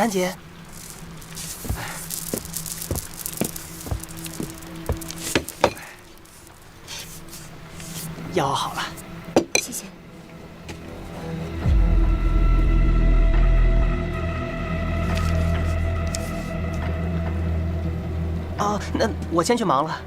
丹姐。药好了，谢谢。哦，那我先去忙了。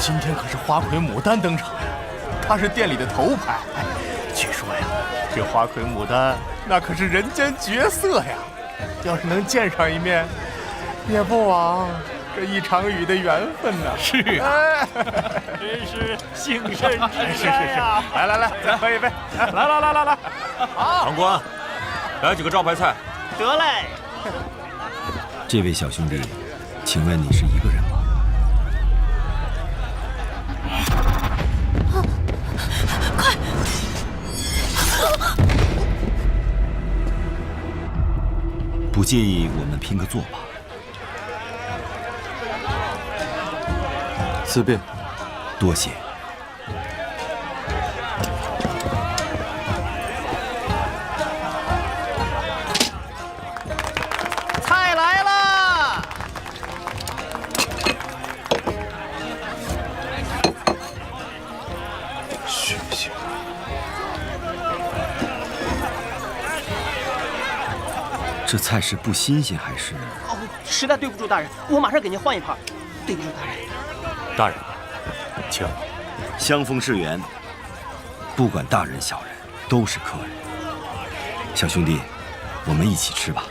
今天可是花魁牡丹登场呀，她是店里的头牌。据说呀，这花魁牡丹那可是人间绝色呀，要是能见上一面，也不枉这一场雨的缘分呢。是啊，真是幸甚至哉呀！来，再喝一杯。来，好。长官，来几个招牌菜。得嘞。这位小兄弟，请问你是一个人吗？快！不介意我们拼个坐吧？随便。多谢。菜来了！学学。这菜是不新鲜还是？哦，实在对不住大人，我马上给您换一盘。对不住大人。大人，请。相逢是缘，不管大人小人，都是客人。小兄弟，我们一起吃吧。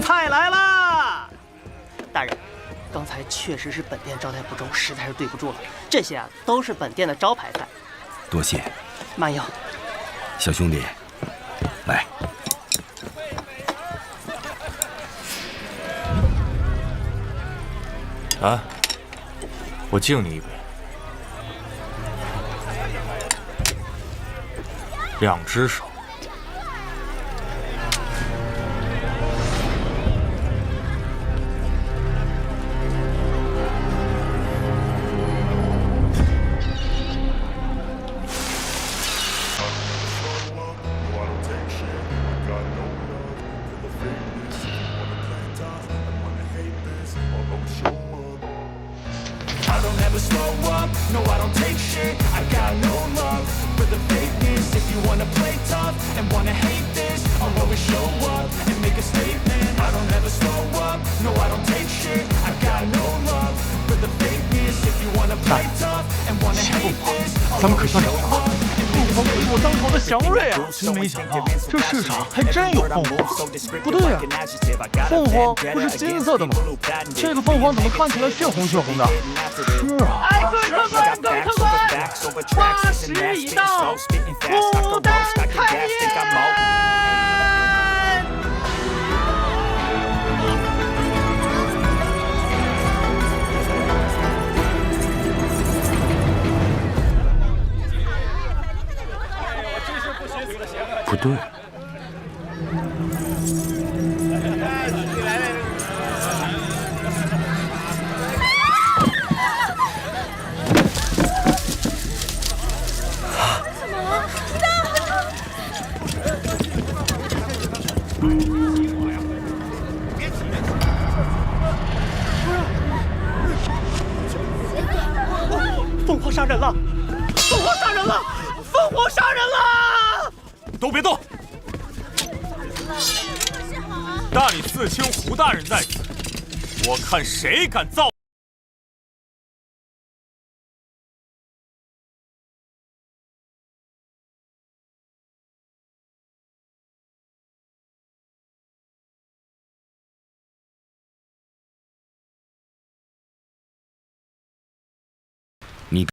菜来啦！大人，刚才确实是本店招待不周，实在是对不住了。这些啊，都是本店的招牌菜。多谢。慢用。小兄弟，来。啊，我敬你一杯。两只手。咱们可算找到了。凤凰是我当朝的祥瑞啊！真没想到这世上还真有凤凰。不对呀，凤凰不是金色的吗？这个凤凰怎么看起来血红血红的？是啊。哎，各位客官，各位客官，花时已到，牡丹开宴。不对。凤凰杀人了！凤凰杀人了！凤凰杀人了！都别动！大理寺卿胡大人在此，我看谁敢造！你。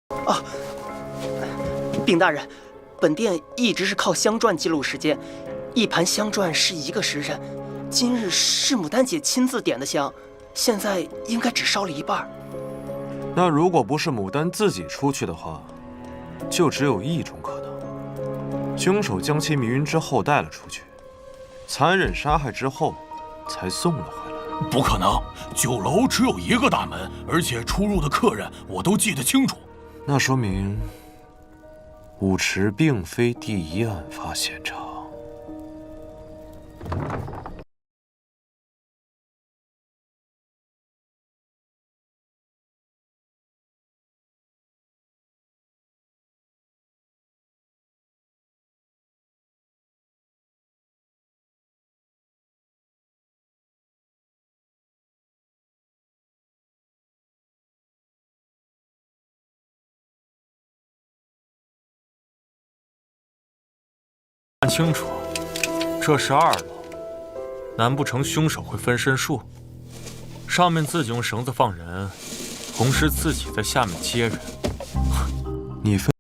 哦，禀大人，本殿一直是靠香篆记录时间，一盘香篆是1个时辰。今日是牡丹姐亲自点的香，现在应该只烧了一半。那如果不是牡丹自己出去的话，就只有一种可能：凶手将其迷晕之后带了出去，残忍杀害之后才送了回来。不可能，酒楼只有1个大门，而且出入的客人我都记得清楚。那说明舞池并非第1案发现场。看清楚，这是2楼，难不成凶手会分身术？上面自己用绳子放人，同时自己在下面接人。你分。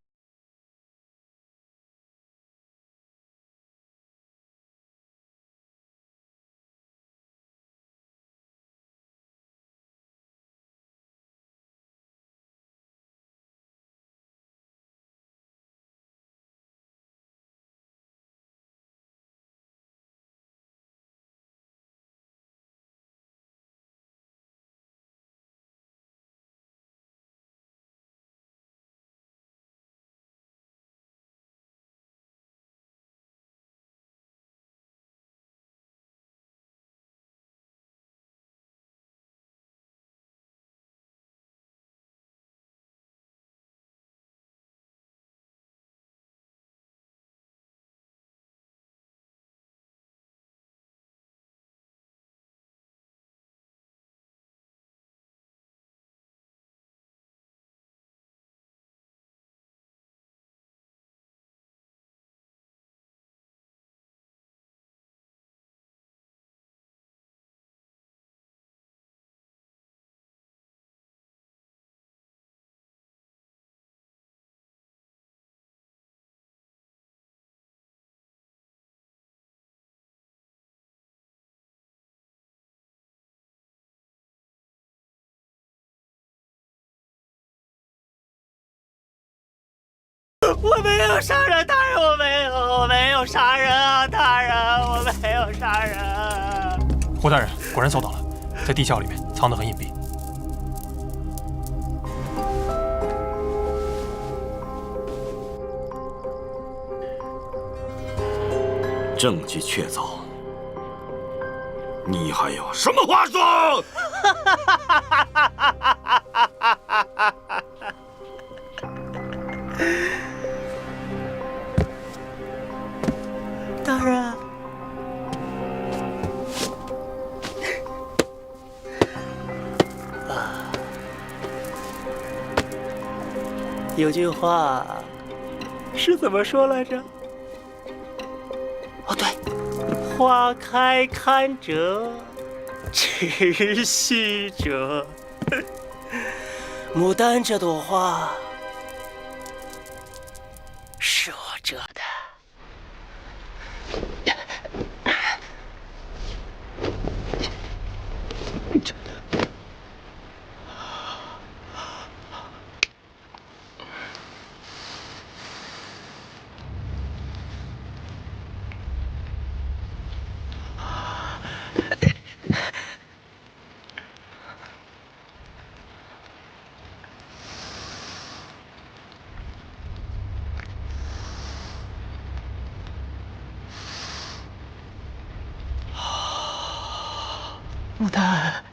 我没有杀人，大人，我没有杀人啊，大人，我没有杀人。胡大人果然搜到了，在地窖里面藏得很隐蔽。证据确凿，你还有什么话说？大人，有句话是怎么说来着？哦，对，花开堪折直须折。牡丹这朵花是我折的。牡丹，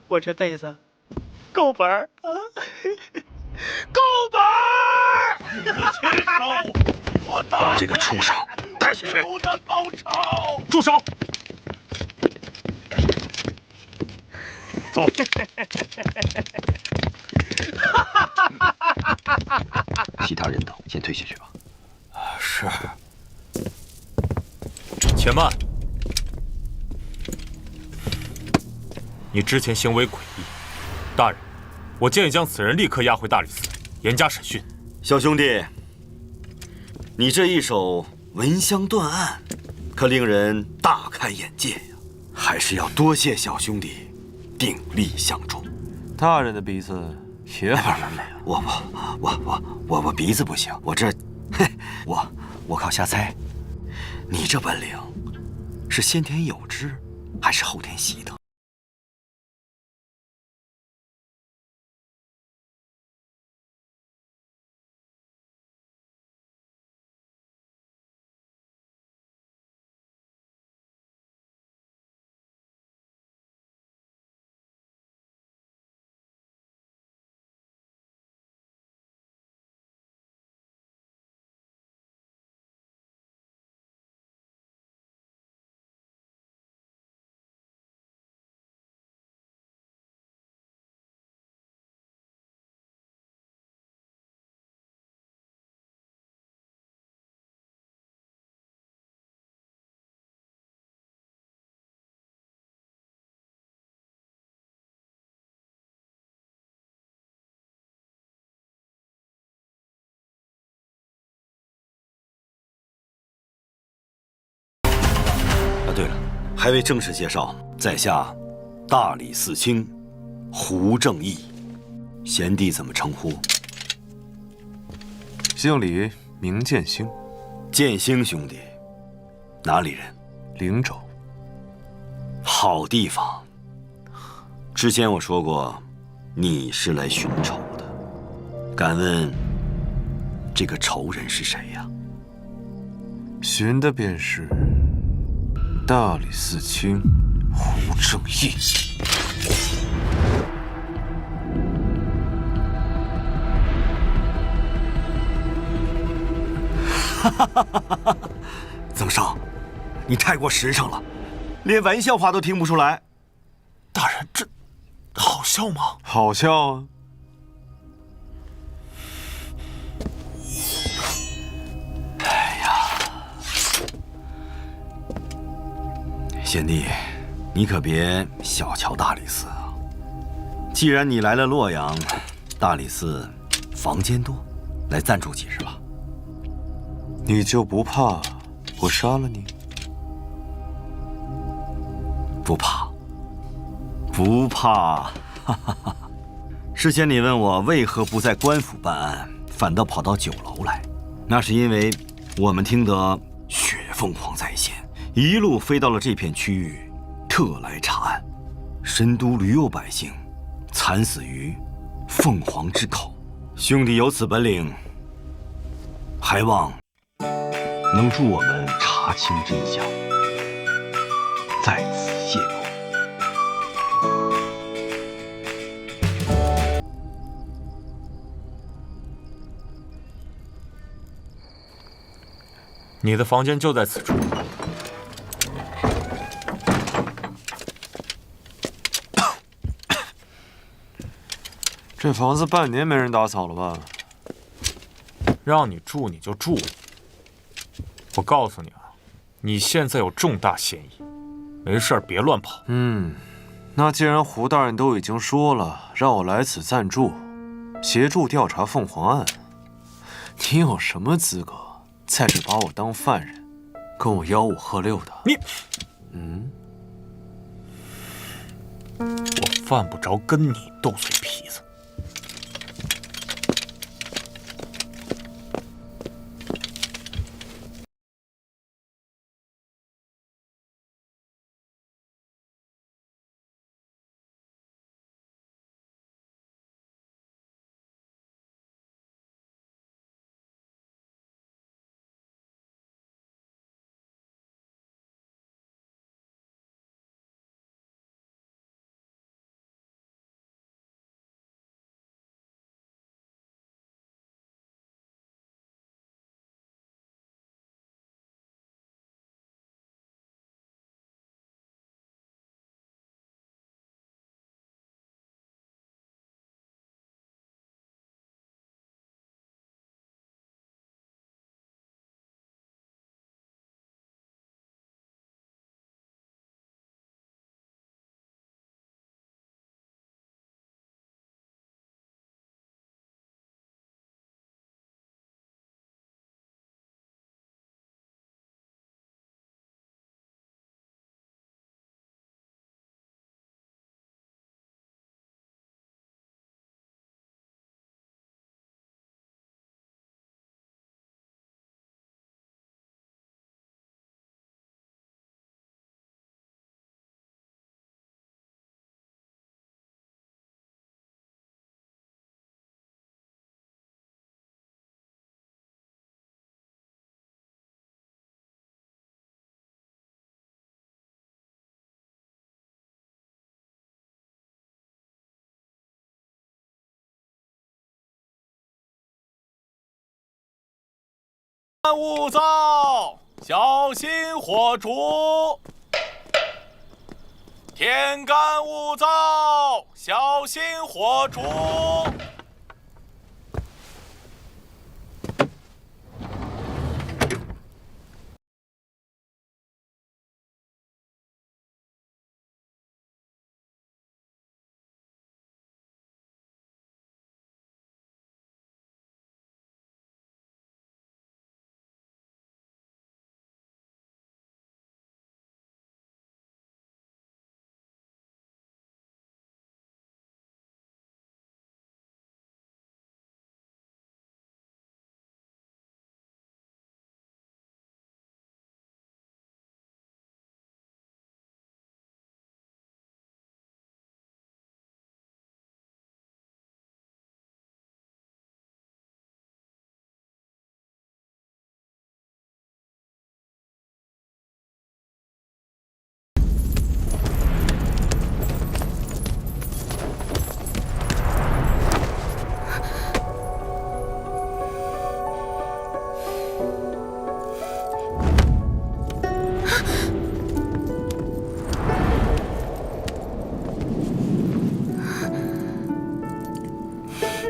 我这辈子够本儿啊，够本儿！亲手，我把这个畜生带下去！的报仇！住手！走。其他人等先退下去吧。是。且慢！你之前行为诡异，大人，我建议将此人立刻押回大理寺，严加审讯。小兄弟，你这一手闻香断案，可令人大开眼界呀！还是要多谢小兄弟鼎力相助。大人的鼻子也很美。我鼻子不行，我这，我靠瞎猜。你这本领是先天有之，还是后天习得？对了，还未正式介绍，在下大理寺卿胡正义，贤弟怎么称呼？姓李，名建兴。建兴兄弟，哪里人？灵州。好地方。之前我说过，你是来寻仇的。敢问，这个仇人是谁呀？寻的便是大理寺卿胡正义。曾少，你太过实诚了，连玩笑话都听不出来。大人，这好笑吗？好笑啊！贤弟，你可别小瞧大理寺啊！既然你来了洛阳，大理寺房间多，来暂住几日吧。你就不怕我杀了你？不怕，不怕。哈哈哈。之前你问我为何不在官府办案，反倒跑到酒楼来，那是因为我们听得血凤凰在线。一路飞到了这片区域，特来查案。神都屡有百姓惨死于凤凰之口。兄弟有此本领，还望能助我们查清真相。在此谢过。你的房间就在此处。这房子半年没人打扫了吧？让你住你就住。我告诉你啊，你现在有重大嫌疑，没事别乱跑。那既然胡大人都已经说了，让我来此暂住，协助调查凤凰案，你有什么资格在这把我当犯人，跟我吆五喝六的？你，我犯不着跟你斗嘴皮子。勿躁，小心火烛。天干物燥，小心火烛。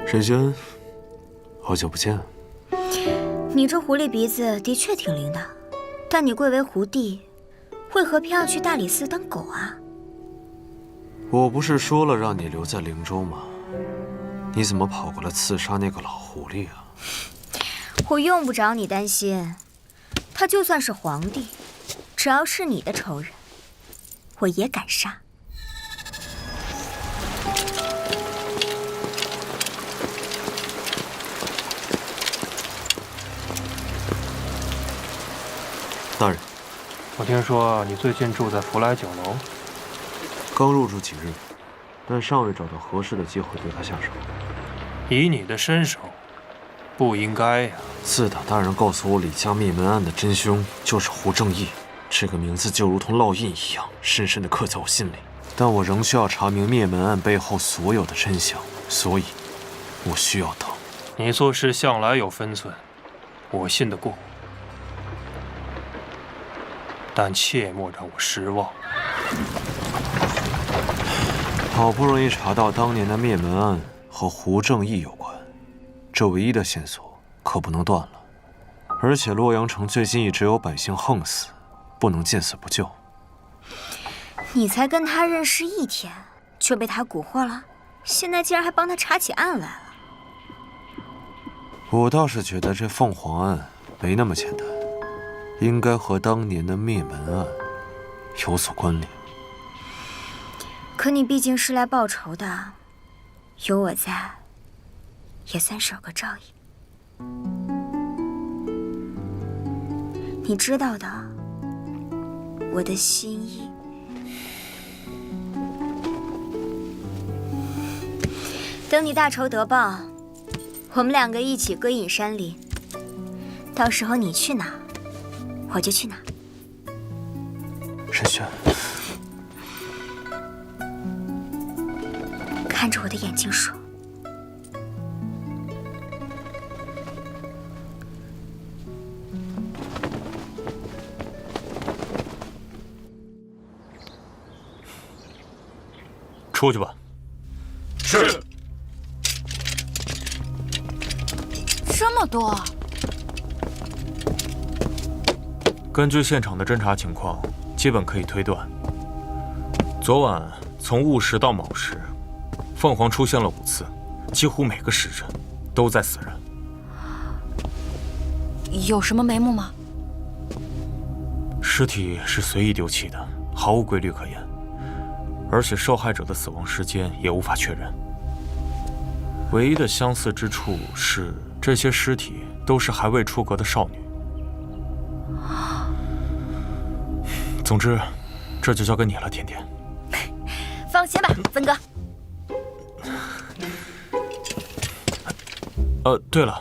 沈轩，好久不见。你这狐狸鼻子的确挺灵的，但你贵为狐帝，为何偏要去大理寺当狗啊？我不是说了让你留在灵州吗？你怎么跑过来刺杀那个老狐狸啊？我用不着你担心，他就算是皇帝，只要是你的仇人，我也敢杀。大人，我听说你最近住在福来酒楼，刚入住几日，但尚未找到合适的机会对他下手。以你的身手，不应该呀。自打大人告诉我李家灭门案的真凶就是胡正义，这个名字就如同烙印一样，深深地刻在我心里。但我仍需要查明灭门案背后所有的真相，所以，我需要等。你做事向来有分寸，我信得过。但切莫让我失望。好不容易查到当年的灭门案和胡正义有关，这唯一的线索可不能断了。而且洛阳城最近一直有百姓横死，不能见死不救。你才跟他认识1天，就被他蛊惑了？现在竟然还帮他查起案来了？我倒是觉得这凤凰案没那么简单，应该和当年的灭门案有所关联。可你毕竟是来报仇的，有我在，也算是有个照应。你知道的，我的心意。等你大仇得报，我们2个一起归隐山林。到时候你去哪，我就去哪。沈轩，看着我的眼睛说。出去吧。是。这么多。根据现场的侦查情况，基本可以推断，昨晚从戊时到卯时，凤凰出现了5次，几乎每个时辰都在死人。有什么眉目吗？尸体是随意丢弃的，毫无规律可言，而且受害者的死亡时间也无法确认。唯一的相似之处是，这些尸体都是还未出阁的少女。总之，这就交给你了，甜甜。放心吧，芬哥。对了，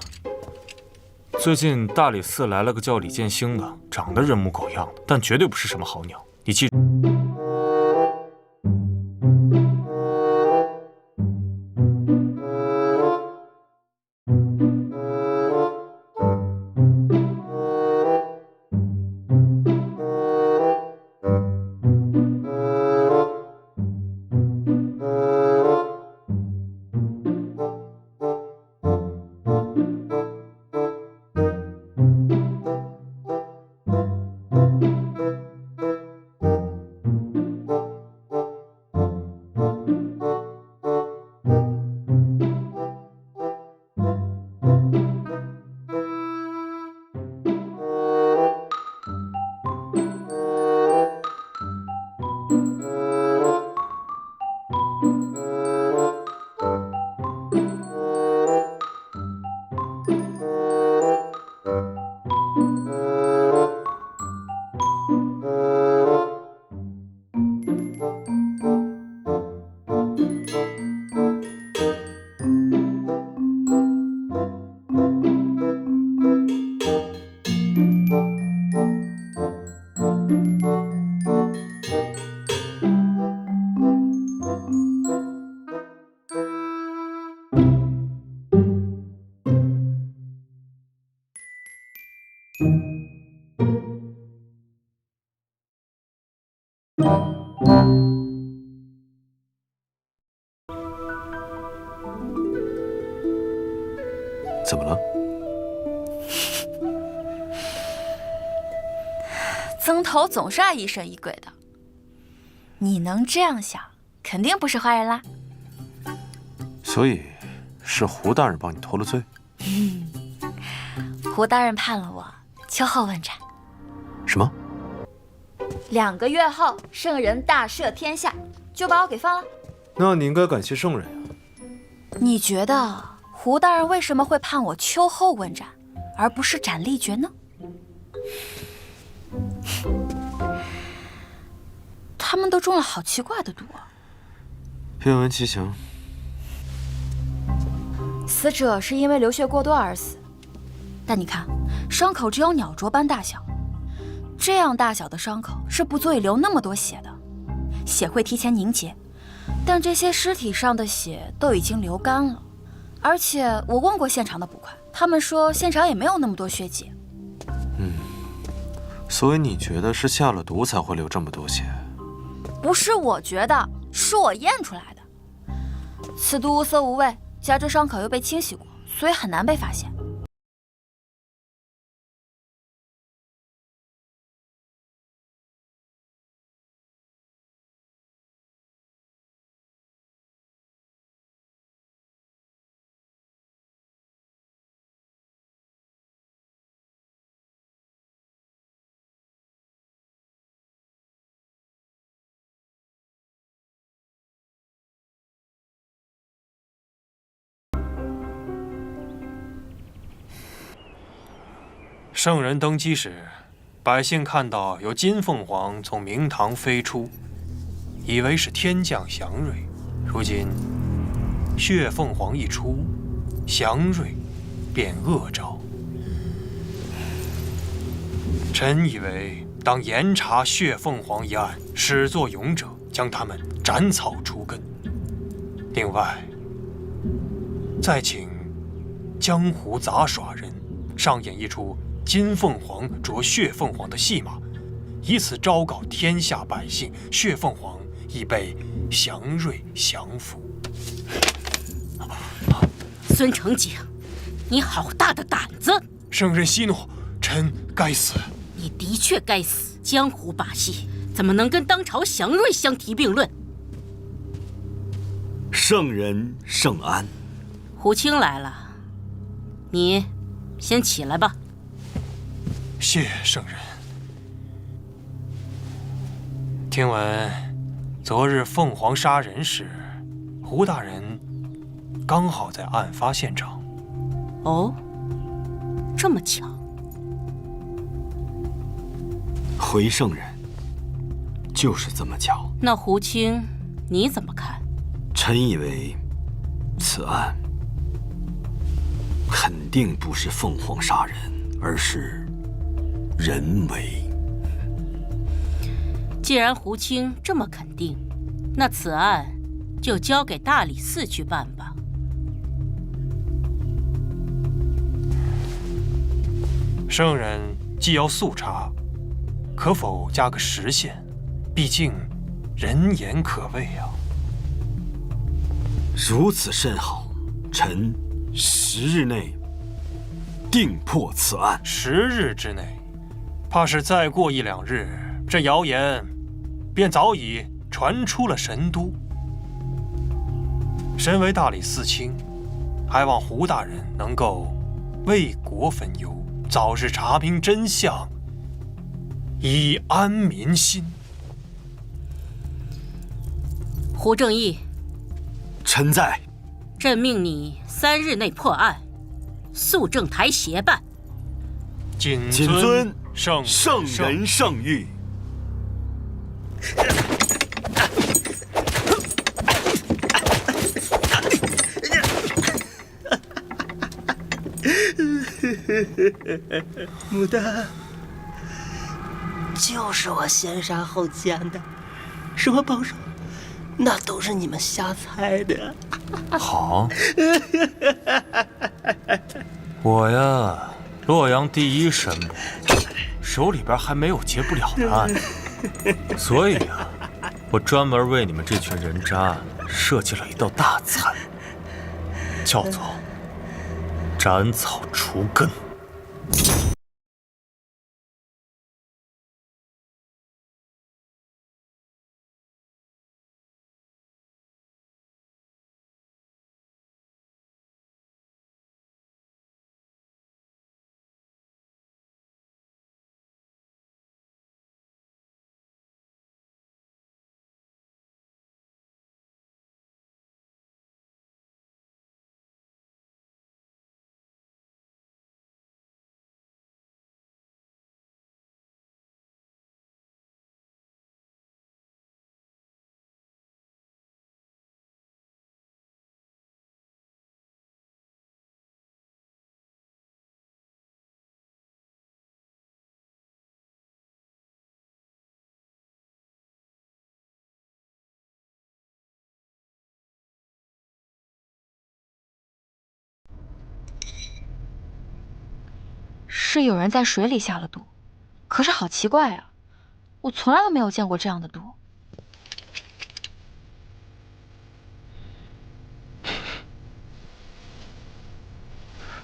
最近大理寺来了个叫李建兴的，长得人模狗样的，但绝对不是什么好鸟。你记住。怎么了？曾头总是爱疑神疑鬼的，你能这样想，肯定不是坏人啦。所以是胡大人帮你脱了罪？胡大人判了我秋后问斩。什么2个月后，圣人大赦天下，就把我给放了。那你应该感谢圣人呀。你觉得胡大人为什么会判我秋后问斩，而不是斩立决呢？他们都中了好奇怪的毒啊！愿闻其详。死者是因为流血过多而死，但你看，伤口只有鸟啄般大小，这样大小的伤口是不足以流那么多血的，血会提前凝结，但这些尸体上的血都已经流干了。而且我问过现场的捕快，他们说现场也没有那么多血迹。所以你觉得是下了毒才会流这么多血？不是我觉得，是我验出来的。此毒无色无味，加之伤口又被清洗过，所以很难被发现。圣人登基时，百姓看到有金凤凰从明堂飞出，以为是天降祥瑞。如今血凤凰一出，祥瑞变恶兆。臣以为当严查血凤凰一案，始作俑者将他们斩草除根。另外，再请江湖杂耍人上演一出金凤凰啄血凤凰的戏码，以此昭告天下百姓，血凤凰已被祥瑞降服。孙承景，你好大的胆子！圣人息怒，臣该死。你的确该死，江湖把戏怎么能跟当朝祥瑞相提并论？圣人圣安。胡青来了，你先起来吧。谢圣人。听闻昨日凤凰杀人时，胡大人刚好在案发现场。哦，这么巧。回圣人，就是这么巧。那胡青，你怎么看？臣以为，此案肯定不是凤凰杀人，而是人为。既然胡青这么肯定，那此案就交给大理寺去办吧。圣人既要速查，可否加个时限？毕竟人言可畏啊。如此甚好，臣10日内定破此案。10日之内，怕是再过1、2日，这谣言便早已传出了神都。身为大理寺卿，还望胡大人能够为国分忧，早日查明真相，以安民心。胡正义，臣在。朕命你3日内破案，肃正台协办。谨谨遵圣人圣谕。牡丹，就是我先杀后奸的，什么报仇，那都是你们瞎猜的。好，我呀，洛阳第一神母，手里边还没有结不了的案，所以啊，我专门为你们这群人渣设计了一道大餐，叫做斩草除根。是有人在水里下了毒，可是好奇怪啊，我从来都没有见过这样的毒。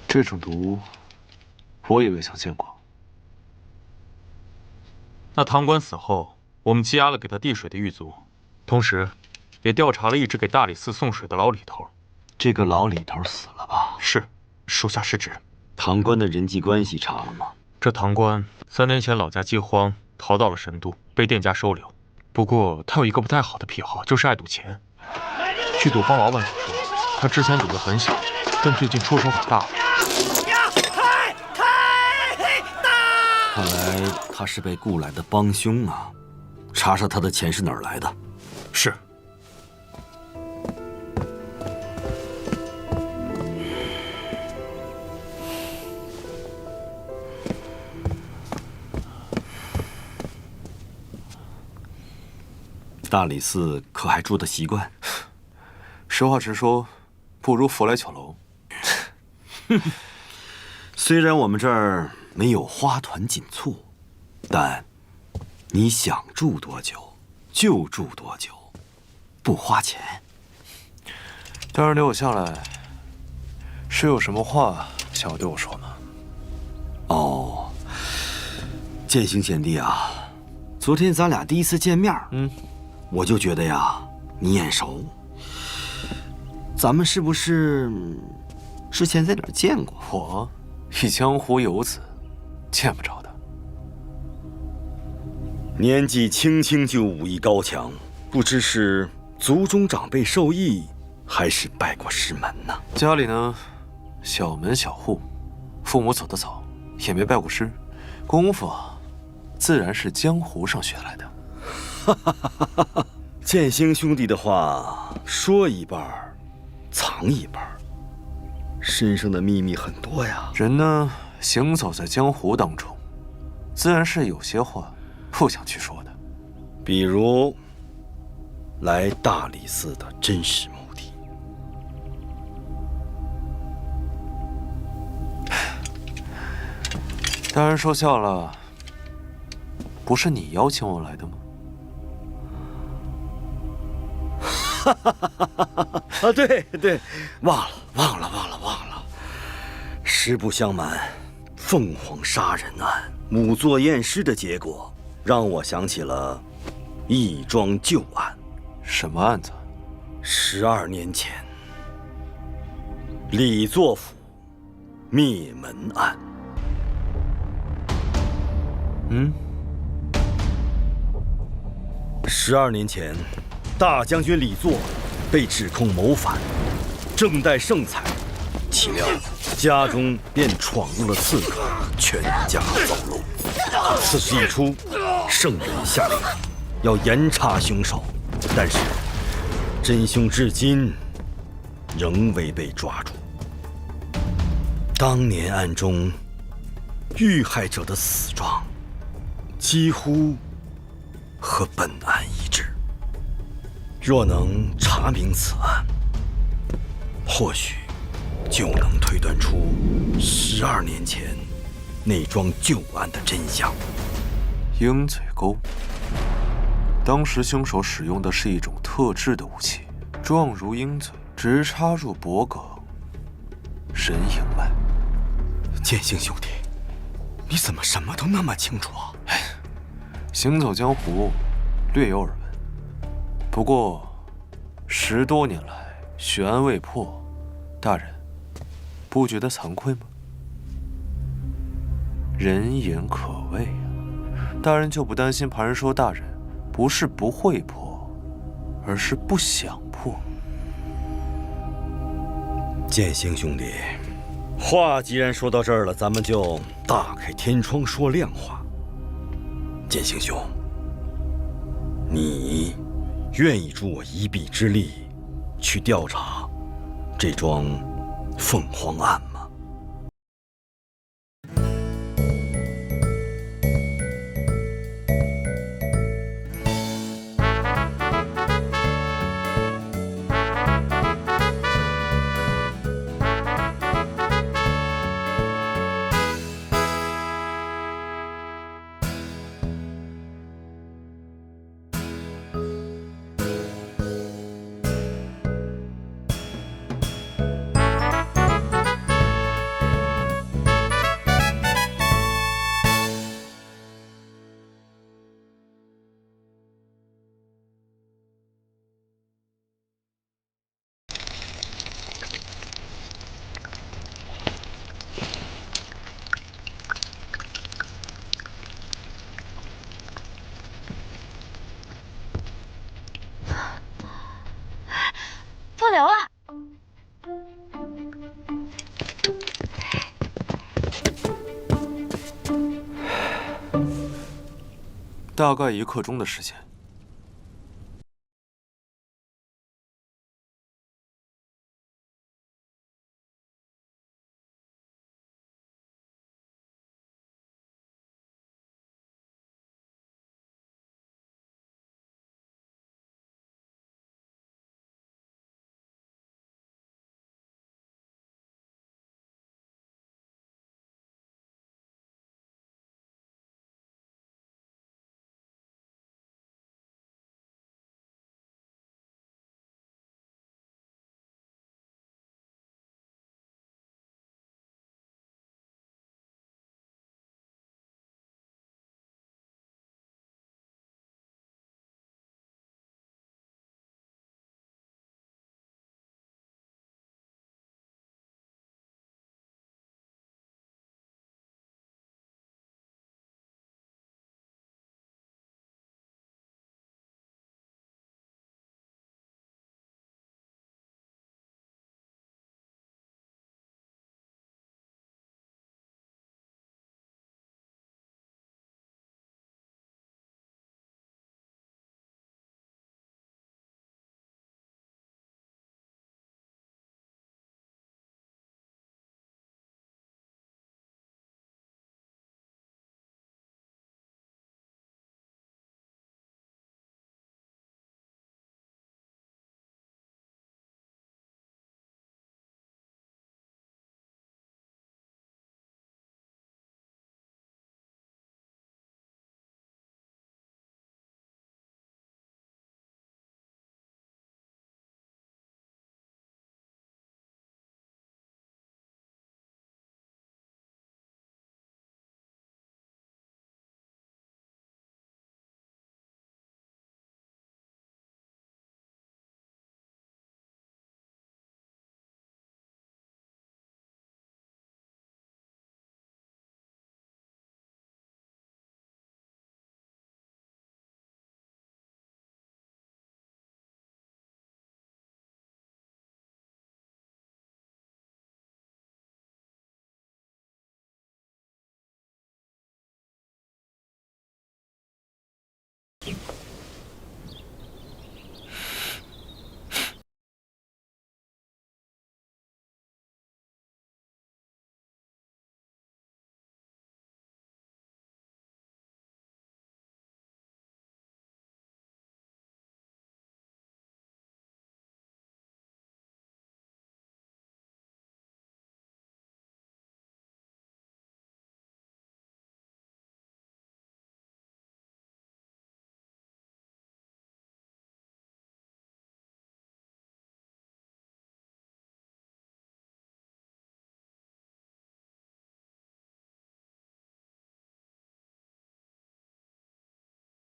这种毒，我也未曾见过。那唐官死后，我们羁押了给他递水的狱卒，同时，也调查了一直给大理寺送水的老李头。这个老李头死了吧？是，属下失职。唐官的人际关系查了吗？这唐官3年前老家饥荒，逃到了神都，被店家收留。不过他有一个不太好的癖好，就是爱赌钱。据赌坊老板所说，他之前赌得很小，但最近出手很大。看来他是被雇来的帮凶啊！查查他的钱是哪儿来的。是。大理寺可还住得习惯？实话实说，不如佛来酒楼。虽然我们这儿没有花团锦簇，但你想住多久就住多久，不花钱。当然留我下来，是有什么话想要对我说吗？哦，剑行贤弟啊，昨天咱俩第一次见面，我就觉得呀，你眼熟。咱们是不是之前在哪儿见过？我一江湖游子，见不着的。年纪轻轻就武艺高强，不知是族中长辈授意，还是拜过师门呢？家里呢，小门小户，父母走得早，也没拜过师，功夫自然是江湖上学来的。剑星兄弟的话说一半，藏一半，身上的秘密很多呀。人呢，行走在江湖当中，自然是有些话不想去说的。比如，来大理寺的真实目的。当然说笑了，不是你邀请我来的吗？啊，对，忘了。实不相瞒，凤凰杀人案仵作验尸的结果，让我想起了一桩旧案。什么案子？12年前，李作府灭门案。12年前，大将军李作被指控谋反，正待盛采，岂料家中便闯入了刺客，全家走漏。此事一出，圣人下令要严查凶手，但是真凶至今仍未被抓住。当年案中遇害者的死状几乎和本案一致。若能查明此案，或许就能推断出12年前那桩旧案的真相。鹰嘴钩，当时凶手使用的是一种特制的武器，状如鹰嘴，直插入脖颈，神迎脉。剑心兄弟，你怎么什么都那么清楚啊？行走江湖，略有耳闻。不过10多年来悬案未破，大人不觉得惭愧吗？人言可畏啊，大人就不担心旁人说大人不是不会破，而是不想破？剑心兄弟，话既然说到这儿了，咱们就大开天窗说亮话。剑心兄，你愿意助我一臂之力，去调查这桩凤凰案吗？破流了！大概1刻钟的时间。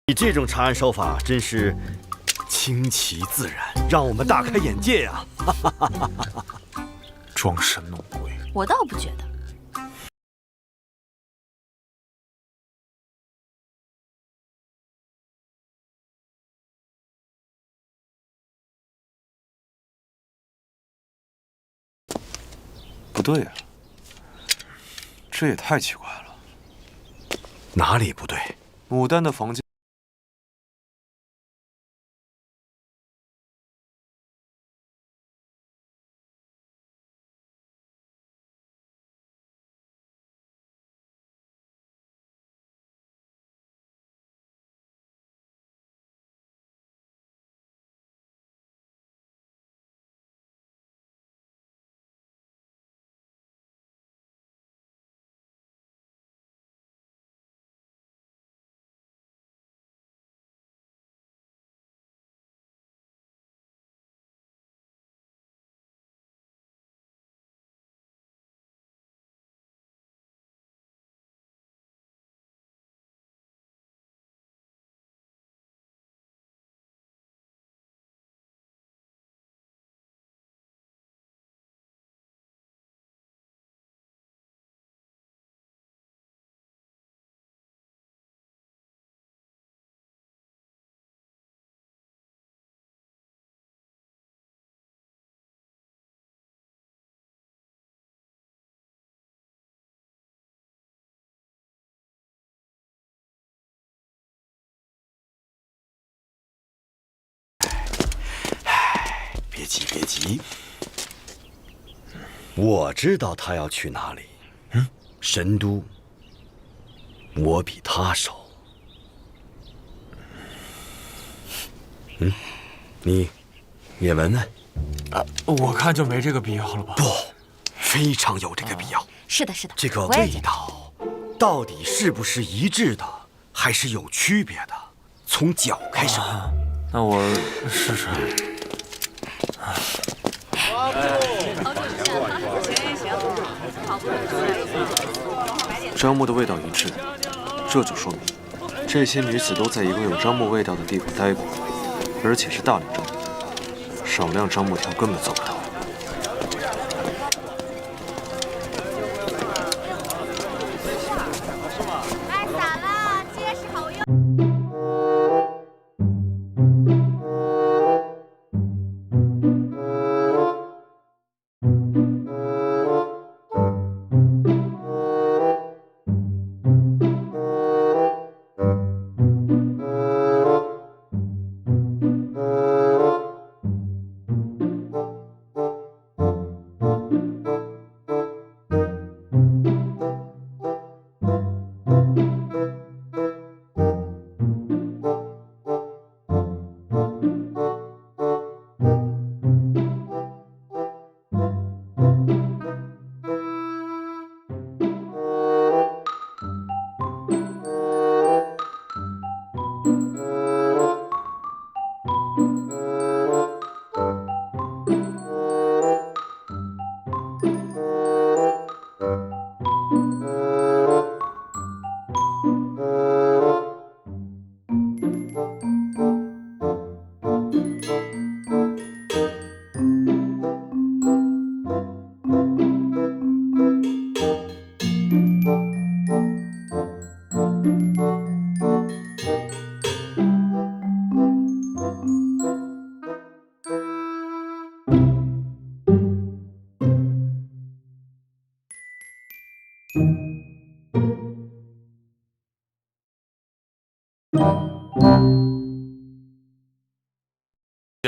你这种查案手法真是清奇自然，让我们大开眼界呀！装神弄鬼，我倒不觉得。不对呀，这也太奇怪了。哪里不对？牡丹的房间。别急，别急，我知道他要去哪里。神都，我比他熟。你也闻闻。我看就没这个必要了吧？不，非常有这个必要。是的，是的，这个味我也觉得道，到底是不是一致的，还是有区别的？从脚开始闻。那我试试。樟木的味道一致，这就说明这些女子都在一个有樟木味道的地方待过，而且是大量樟木，少量樟木条根本做不到。卖伞了，结实好用。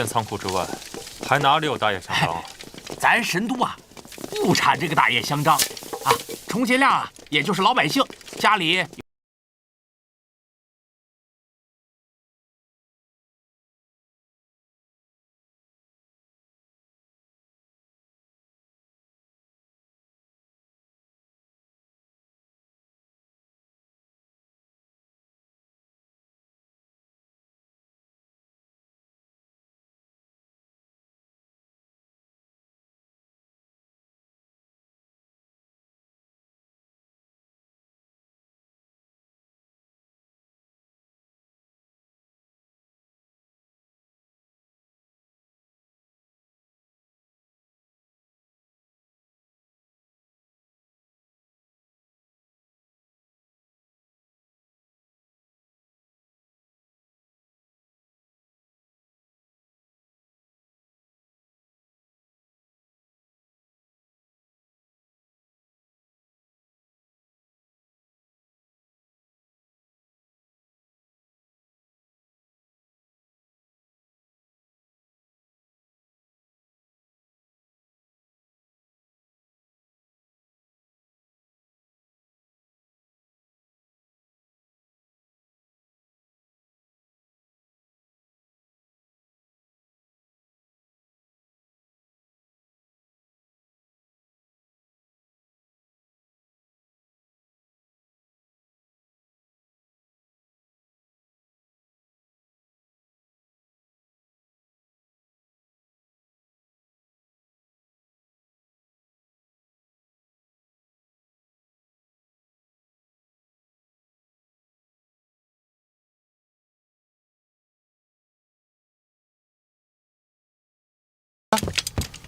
仓库之外，还哪里有大叶香樟啊？咱神都啊，不产这个大叶香樟啊，充其量啊，也就是老百姓家里。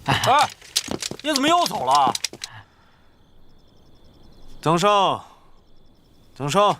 哎，你怎么又走了？曾生，曾生。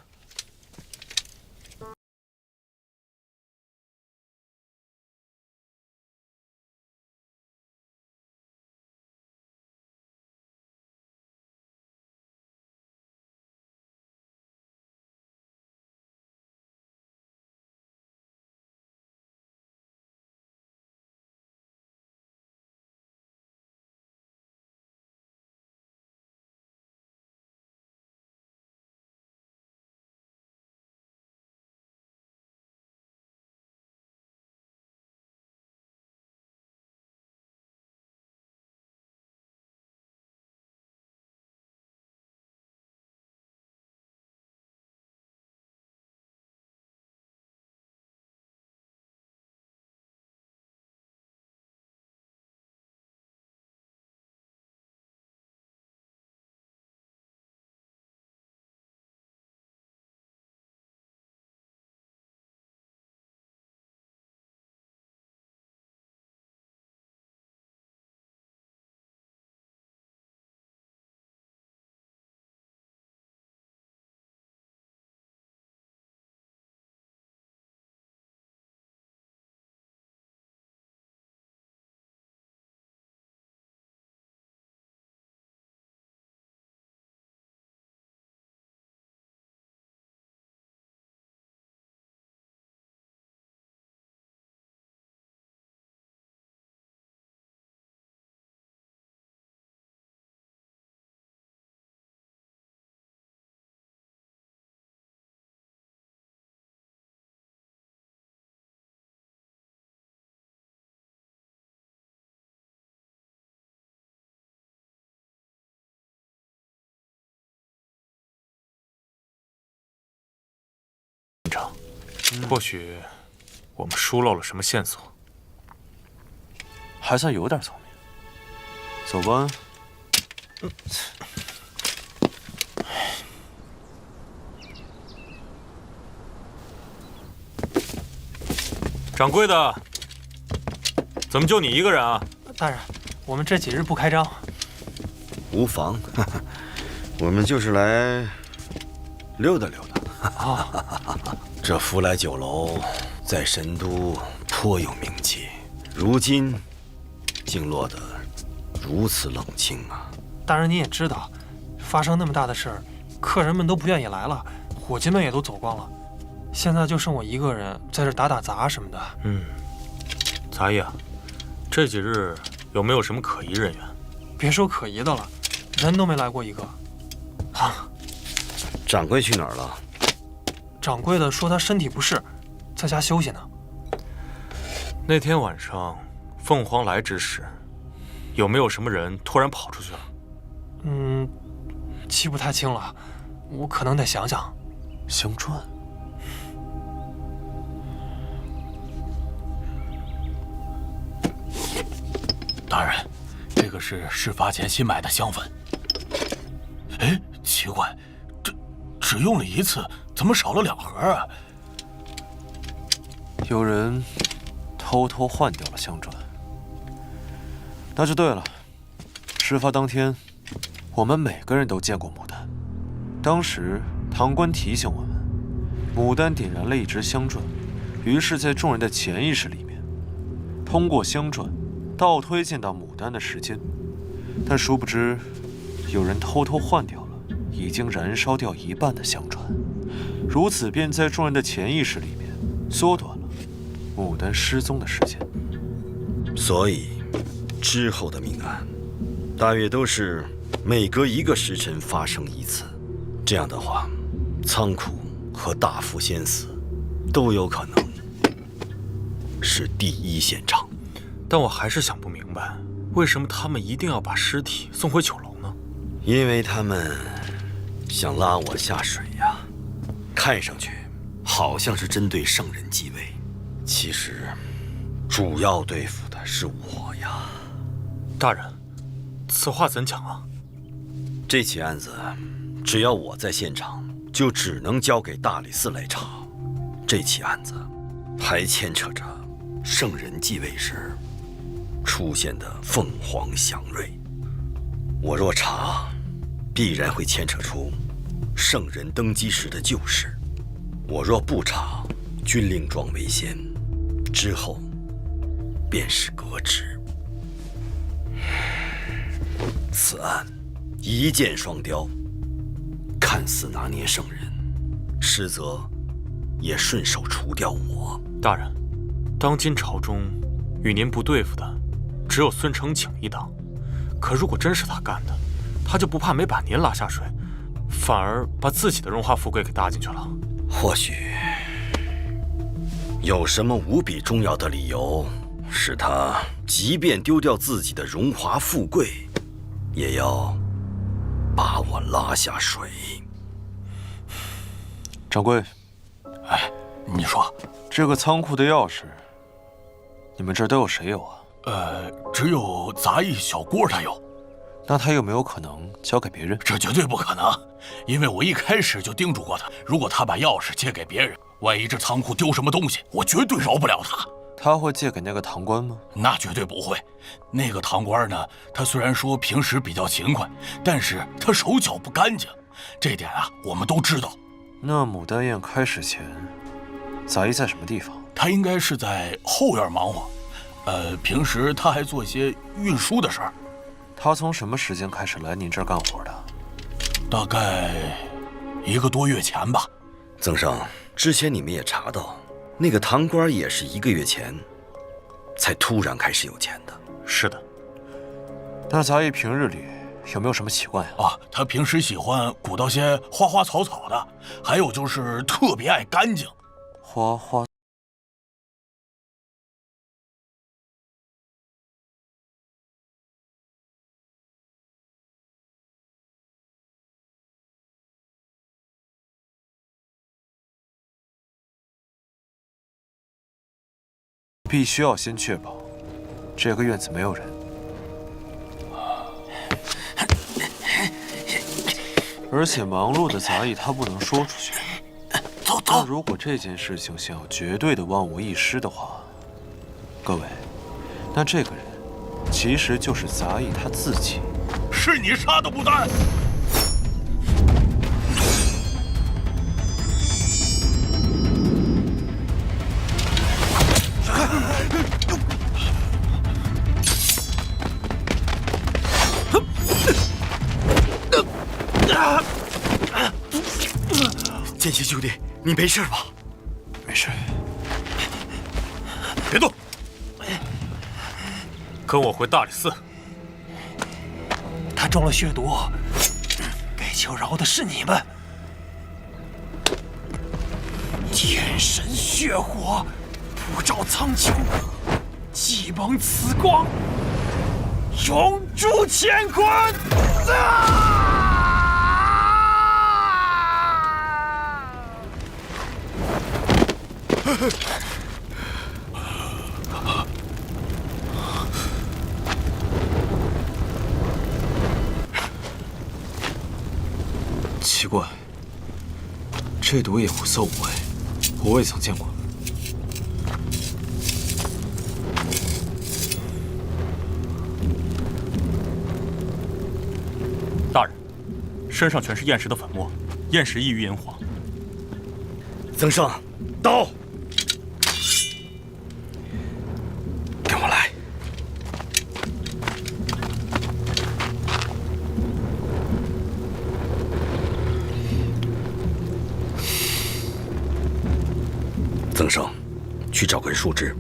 或许我们疏漏了什么线索，还算有点聪明。走吧。掌柜的，怎么就你一个人啊？大人，我们这几日不开张。无妨，我们就是来溜达溜达。啊，这福来酒楼在神都颇有名气，如今竟落得如此冷清啊！大人您也知道，发生那么大的事儿，客人们都不愿意来了，伙计们也都走光了，现在就剩我一个人在这打打杂什么的。杂役啊，这几日有没有什么可疑人员？别说可疑的了，人都没来过一个。啊，掌柜去哪儿了？掌柜的说他身体不适，在家休息呢。那天晚上凤凰来之时，有没有什么人突然跑出去了？记不太清了，我可能得想想。香传。大人，这个是事发前新买的香粉。哎，奇怪，这只用了一次，怎么少了2盒啊？有人偷偷换掉了香传。那就对了。事发当天，我们每个人都见过牡丹。当时堂官提醒我们，牡丹点燃了一支香篆，于是，在众人的潜意识里面，通过香篆倒推见到牡丹的时间。但殊不知，有人偷偷换掉了已经燃烧掉一半的香篆，如此便在众人的潜意识里面缩短了牡丹失踪的时间。所以，之后的命案，大约都是每隔1个时辰发生一次。这样的话，仓库和大福仙寺都有可能是第一现场。但我还是想不明白，为什么他们一定要把尸体送回酒楼呢？因为他们想拉我下水呀。看上去好像是针对圣人继位，其实主要对付的是我呀。大人，此话怎讲啊？这起案子，只要我在现场，就只能交给大理寺来查。这起案子还牵扯着圣人继位时出现的凤凰祥瑞。我若查，必然会牵扯出圣人登基时的旧事；我若不查，军令状为先，之后便是革职。此案一箭双雕，看似拿捏圣人，实则也顺手除掉我。大人，当今朝中与您不对付的只有孙承景一党，可如果真是他干的，他就不怕没把您拉下水，反而把自己的荣华富贵给搭进去了。或许有什么无比重要的理由，使他即便丢掉自己的荣华富贵，也要把我拉下水。掌柜，哎，你说，这个仓库的钥匙，你们这儿都有谁有啊？只有杂役小郭他有。那他有没有可能交给别人？这绝对不可能，因为我一开始就叮嘱过他，如果他把钥匙借给别人，万一这仓库丢什么东西，我绝对饶不了他。他会借给那个堂官吗？那绝对不会。那个堂官呢，他虽然说平时比较勤快，但是他手脚不干净，这点啊我们都知道。那牡丹宴开始前，杂役在什么地方？他应该是在后院忙活，平时他还做一些运输的事儿。他从什么时间开始来您这儿干活的？大概1个多月前吧。曾生，之前你们也查到，那个堂官也是1个月前才突然开始有钱的。是的。那杂役平日里有没有什么习惯呀？啊，他平时喜欢鼓捣些花花草草的，还有就是特别爱干净。花花。必须要先确保这个院子没有人，而且忙碌的杂役他不能说出去。那如果这件事情想要绝对的万无一失的话，各位，那这个人其实就是杂役他自己。是你杀的牡丹！剑心兄弟，你没事吧？没事。别动！跟我回大理寺。他中了血毒，该求饶的是你们。天神血火，普照苍穹，既蒙此光，永驻乾坤！奇怪，这毒也无色无味，我未曾见过。大人，身上全是厌食的粉末，厌食易于引火。曾胜，刀，跟我来。曾胜，去找根树枝。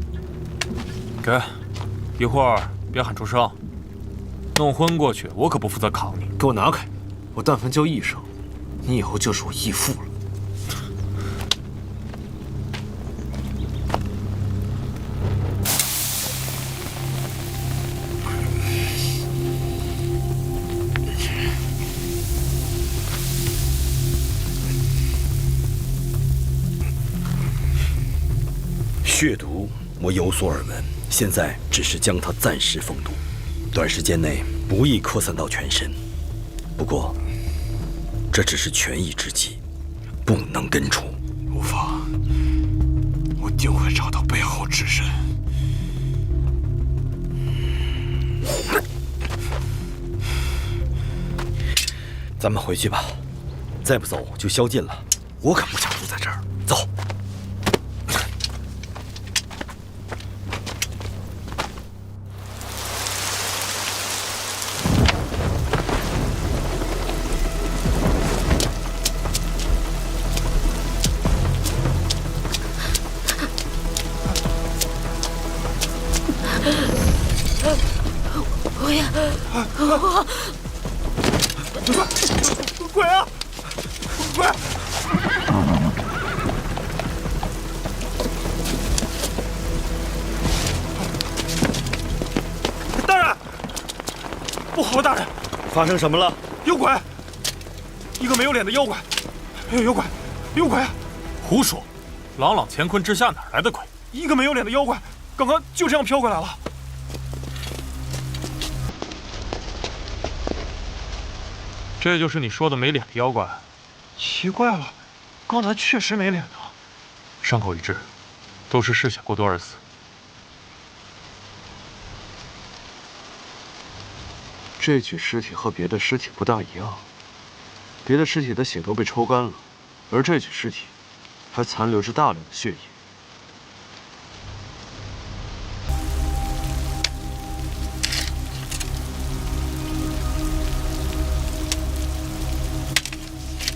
给，一会儿别喊出声，弄昏过去，我可不负责扛你。给我拿开！我但凡叫一声，你以后就是我义父了。血毒，我有所耳闻，现在只是将它暂时封堵，短时间内不易扩散到全身。不过，这只是权宜之计，不能根除。无法，我定会找到背后之人。咱们回去吧，再不走就宵禁了。我可不想住在这儿。走。鬼啊！鬼！大人，不好了！大人，发生什么了？有鬼！一个没有脸的妖怪！有鬼！有鬼！胡说！朗朗乾坤之下哪来的鬼？一个没有脸的妖怪，刚刚就这样飘过来了。这就是你说的没脸的妖怪？奇怪了，刚才确实没脸的。伤口一致，都是嗜血过多而死。这具尸体和别的尸体不大一样，别的尸体的血都被抽干了，而这具尸体还残留着大量的血液。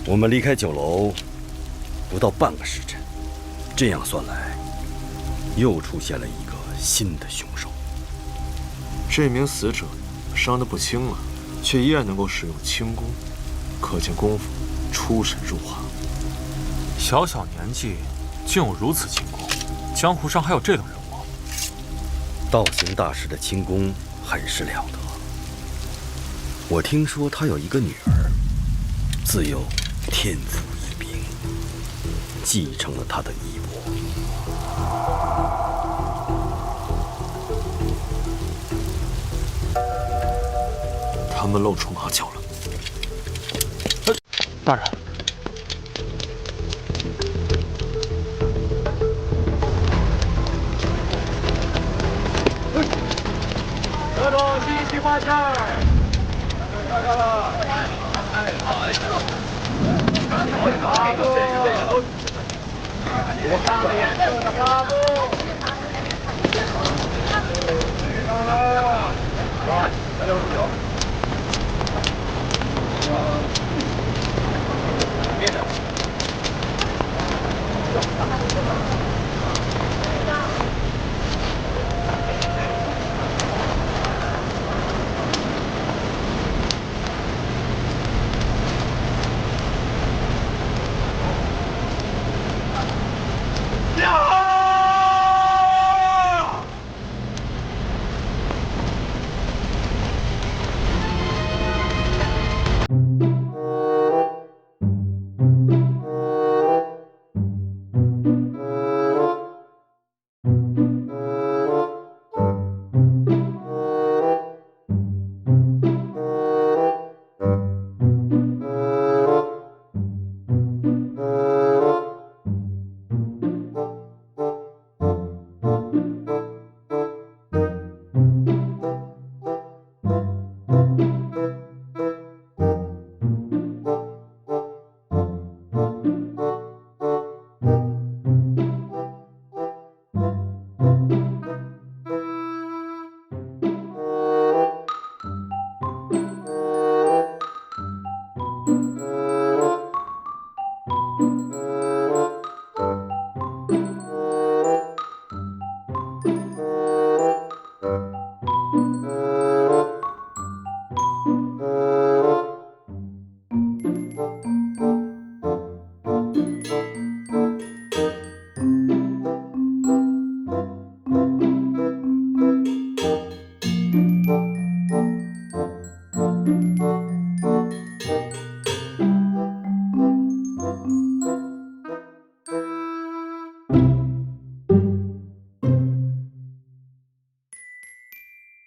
我们离开酒楼不到半个时辰，这样算来，又出现了一个新的凶手。这名死者伤得不轻了，却依然能够使用轻功，可见功夫出神入化。小小年纪竟有如此轻功，江湖上还有这等人物？道行大师的轻功很是了得。我听说他有一个女儿，自幼天赋异禀，继承了他的衣钵。他们露出马脚了。大人，这种新奇花枪，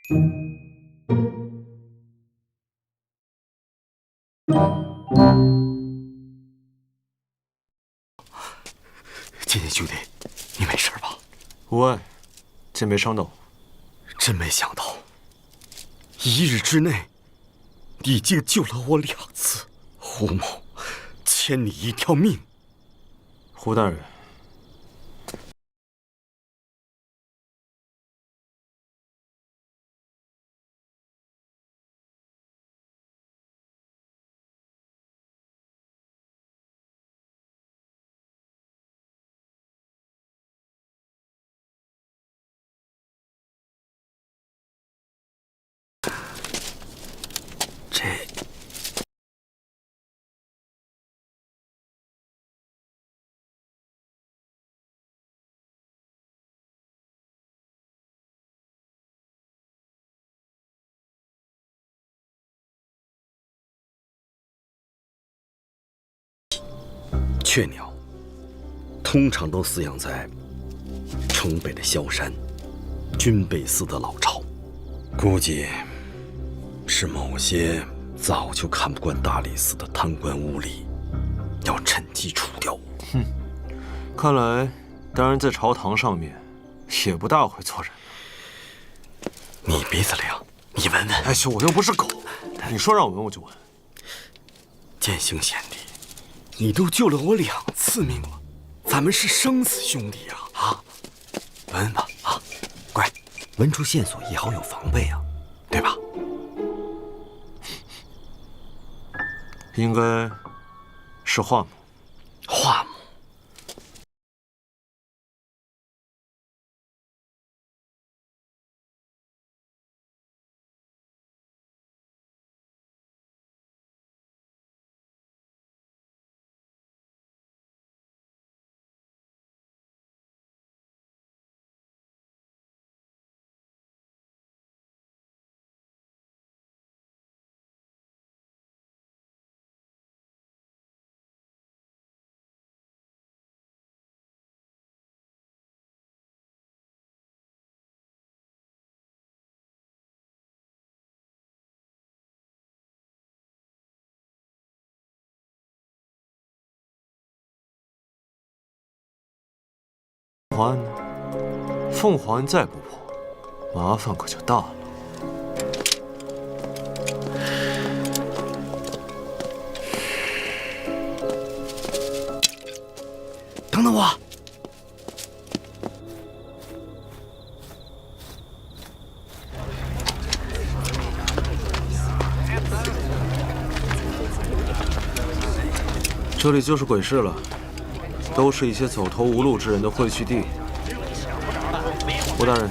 剑剑兄弟，你没事吧？无碍，剑没伤到。真没想到，1日之内，你竟救了我2次。胡某欠你一条命。胡大人，雀鸟通常都饲养在城北的萧山军备司的老巢，估计是某些早就看不惯大理寺的贪官污吏，要趁机除掉。哼，看来大人在朝堂上面也不大会做人。你鼻子灵，你闻闻。哎呦，我又不是狗，你说让我闻我就闻。剑行贤弟，你都救了我2次命了，咱们是生死兄弟呀！啊，闻闻吧，啊，乖，闻出线索也好有防备啊，对吧？应该是华母。华母。凤凰案呢？凤凰案再不破，麻烦可就大了。等等我！这里就是鬼市了。都是一些走投无路之人的汇聚地。胡大人，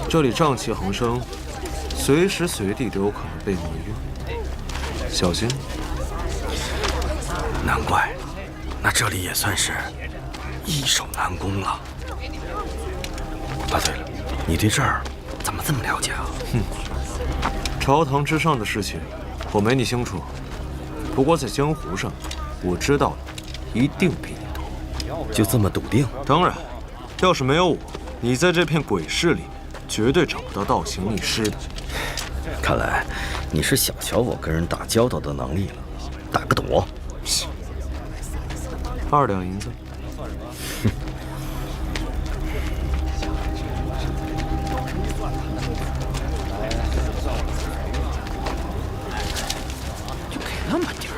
这里瘴气横生，随时随地都有可能被迷晕，小心。难怪，那这里也算是易守难攻了。啊，对了，你对这儿怎么这么了解啊？哼，朝堂之上的事情，我没你清楚。不过在江湖上，我知道的一定比你多。就这么笃定？当然，要是没有我，你在这片鬼市里面绝对找不到倒行逆施的。看来你是小瞧我跟人打交道的能力了。打个赌，2两银子。就给那么点儿。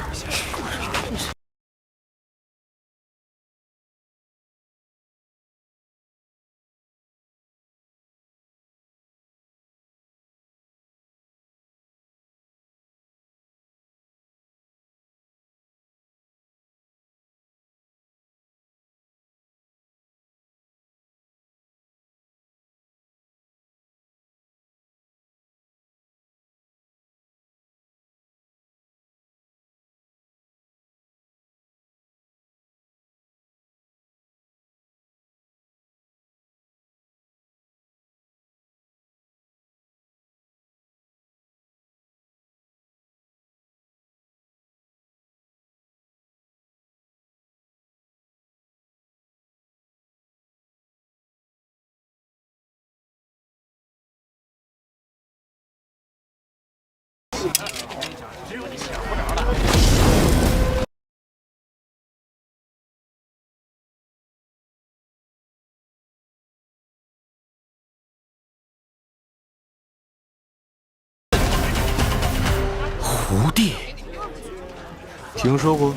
听说过。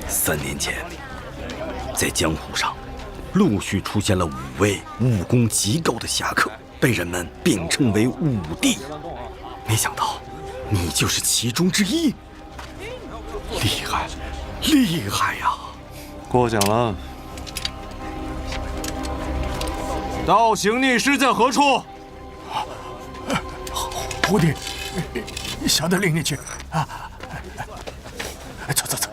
3年前，在江湖上，陆续出现了5位武功极高的侠客，被人们并称为武帝。没想到，你就是其中之一。厉害，厉害呀！过奖了。道行逆施在何处？胡弟，小的领你去啊！走走走。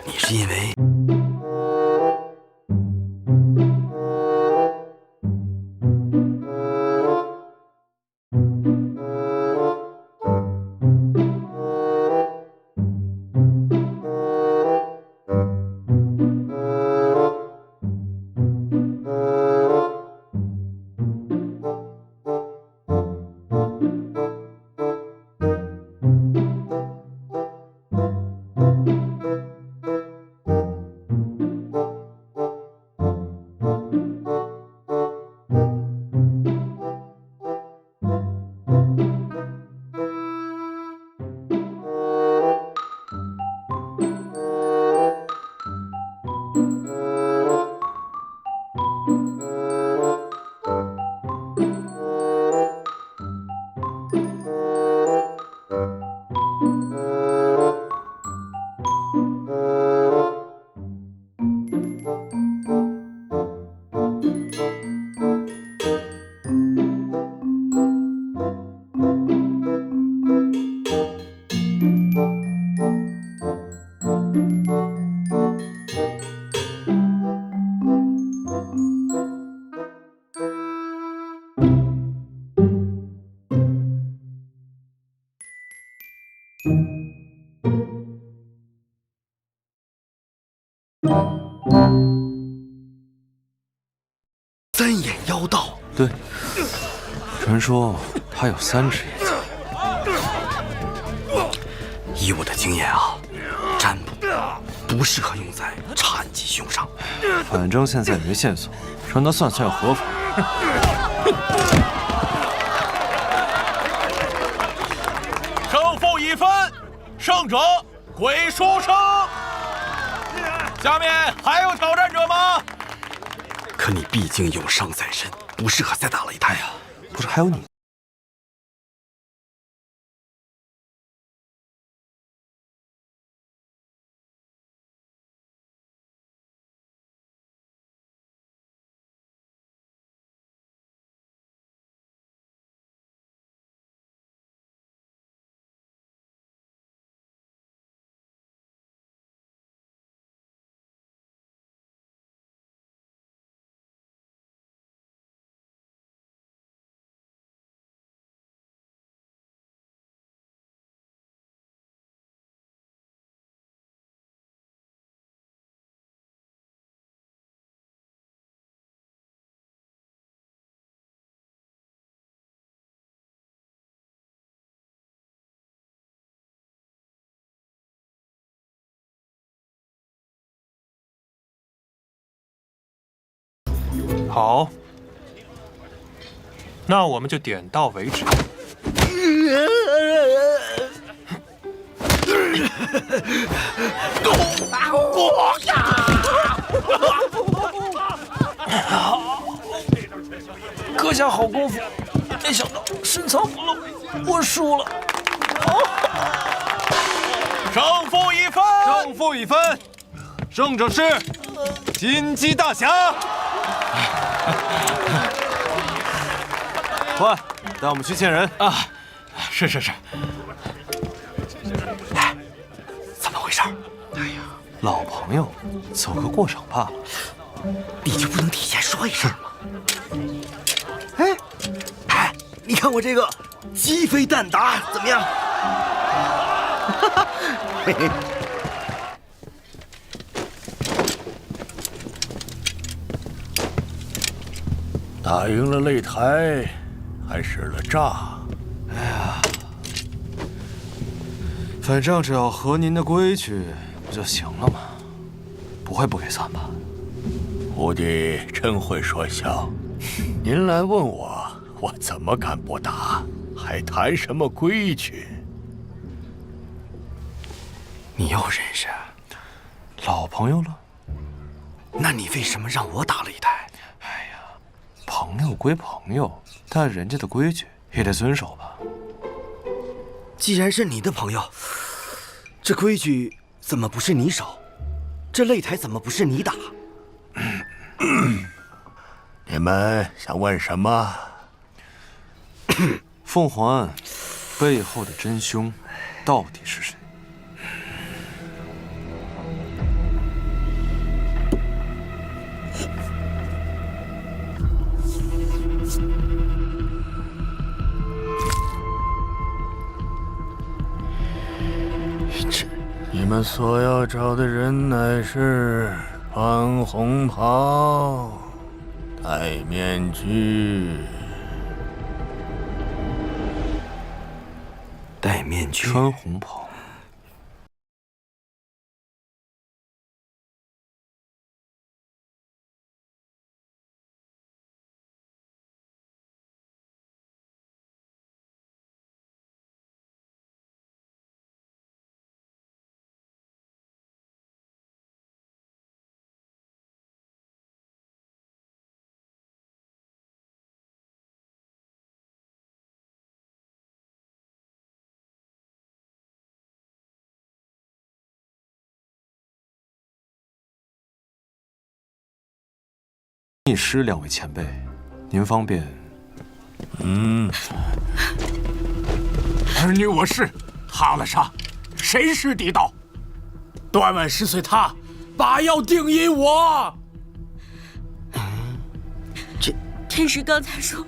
你是因为3眼妖道。对，传说他有3只眼睛。以我的经验啊，占卜不适合用在禅吉兄上。反正现在也没线索，让他算算又何妨？胜负已分，胜者归书生。下面还有挑战者吗？可你毕竟有伤在身，不适合再打擂台啊！不是还有你？好，那我们就点到为止。阁下好功夫，没想到深藏不露，我输了。胜负已分，胜负已分，胜者是金鸡大侠。快，带我们去见人啊！是是是。哎，怎么回事？哎呀，老朋友，走个过场罢了。你就不能提前说一声吗？哎，你看我这个鸡飞蛋打怎么样？嘿嘿。打赢了擂台，还使了诈。哎呀，反正只要合您的规矩不就行了吗？不会不给算吧？徒弟真会说笑。您来问我，我怎么敢不答？还谈什么规矩？你又认识？老朋友了。那你为什么让我打擂台？哎呀，朋友归朋友，但人家的规矩也得遵守吧。既然是你的朋友，这规矩怎么不是你守？这擂台怎么不是你打？你们想问什么？凤凰案背后的真凶到底是谁？你们所要找的人乃是穿红袍、戴面具。戴面具，穿红袍。逆师两位前辈，您方便？儿女我是，哈了杀，谁是敌道？断腕石碎他，把药定因我。天师刚才说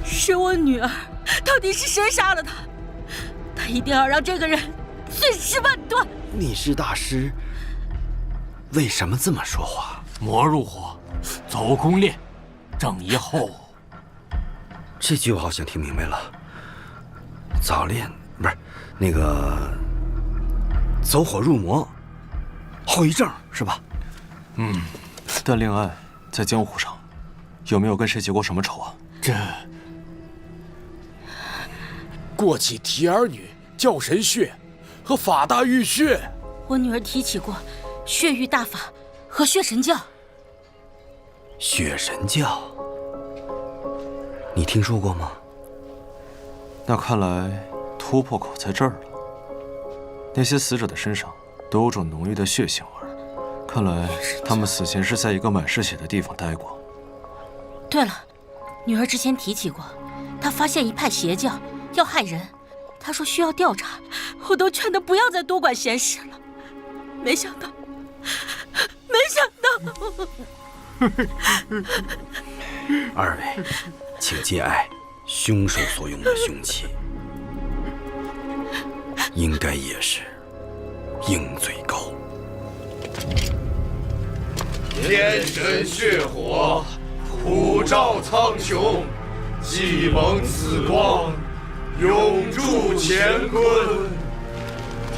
是我女儿，到底是谁杀了她？他一定要让这个人碎尸万段。你是大师，为什么这么说话？魔入火，走宫炼，正一后。这句我好像听明白了。早炼不是那个走火入魔，后遗症是吧？但令爱在江湖上有没有跟谁结过什么仇啊？这过起提儿女、教神血和法大玉血。我女儿提起过血域大法和血神教。血神教，你听说过吗？那看来突破口在这儿了。那些死者的身上都有种浓郁的血腥味，看来他们死前是在一个满是血的地方待过。对了，女儿之前提起过，她发现一派邪教要害人，她说需要调查，我都劝她不要再多管闲事了。没想到。二位，请节哀。凶手所用的凶器，应该也是鹰嘴钩。天神血火，普照苍穹，既蒙此光，永驻乾坤。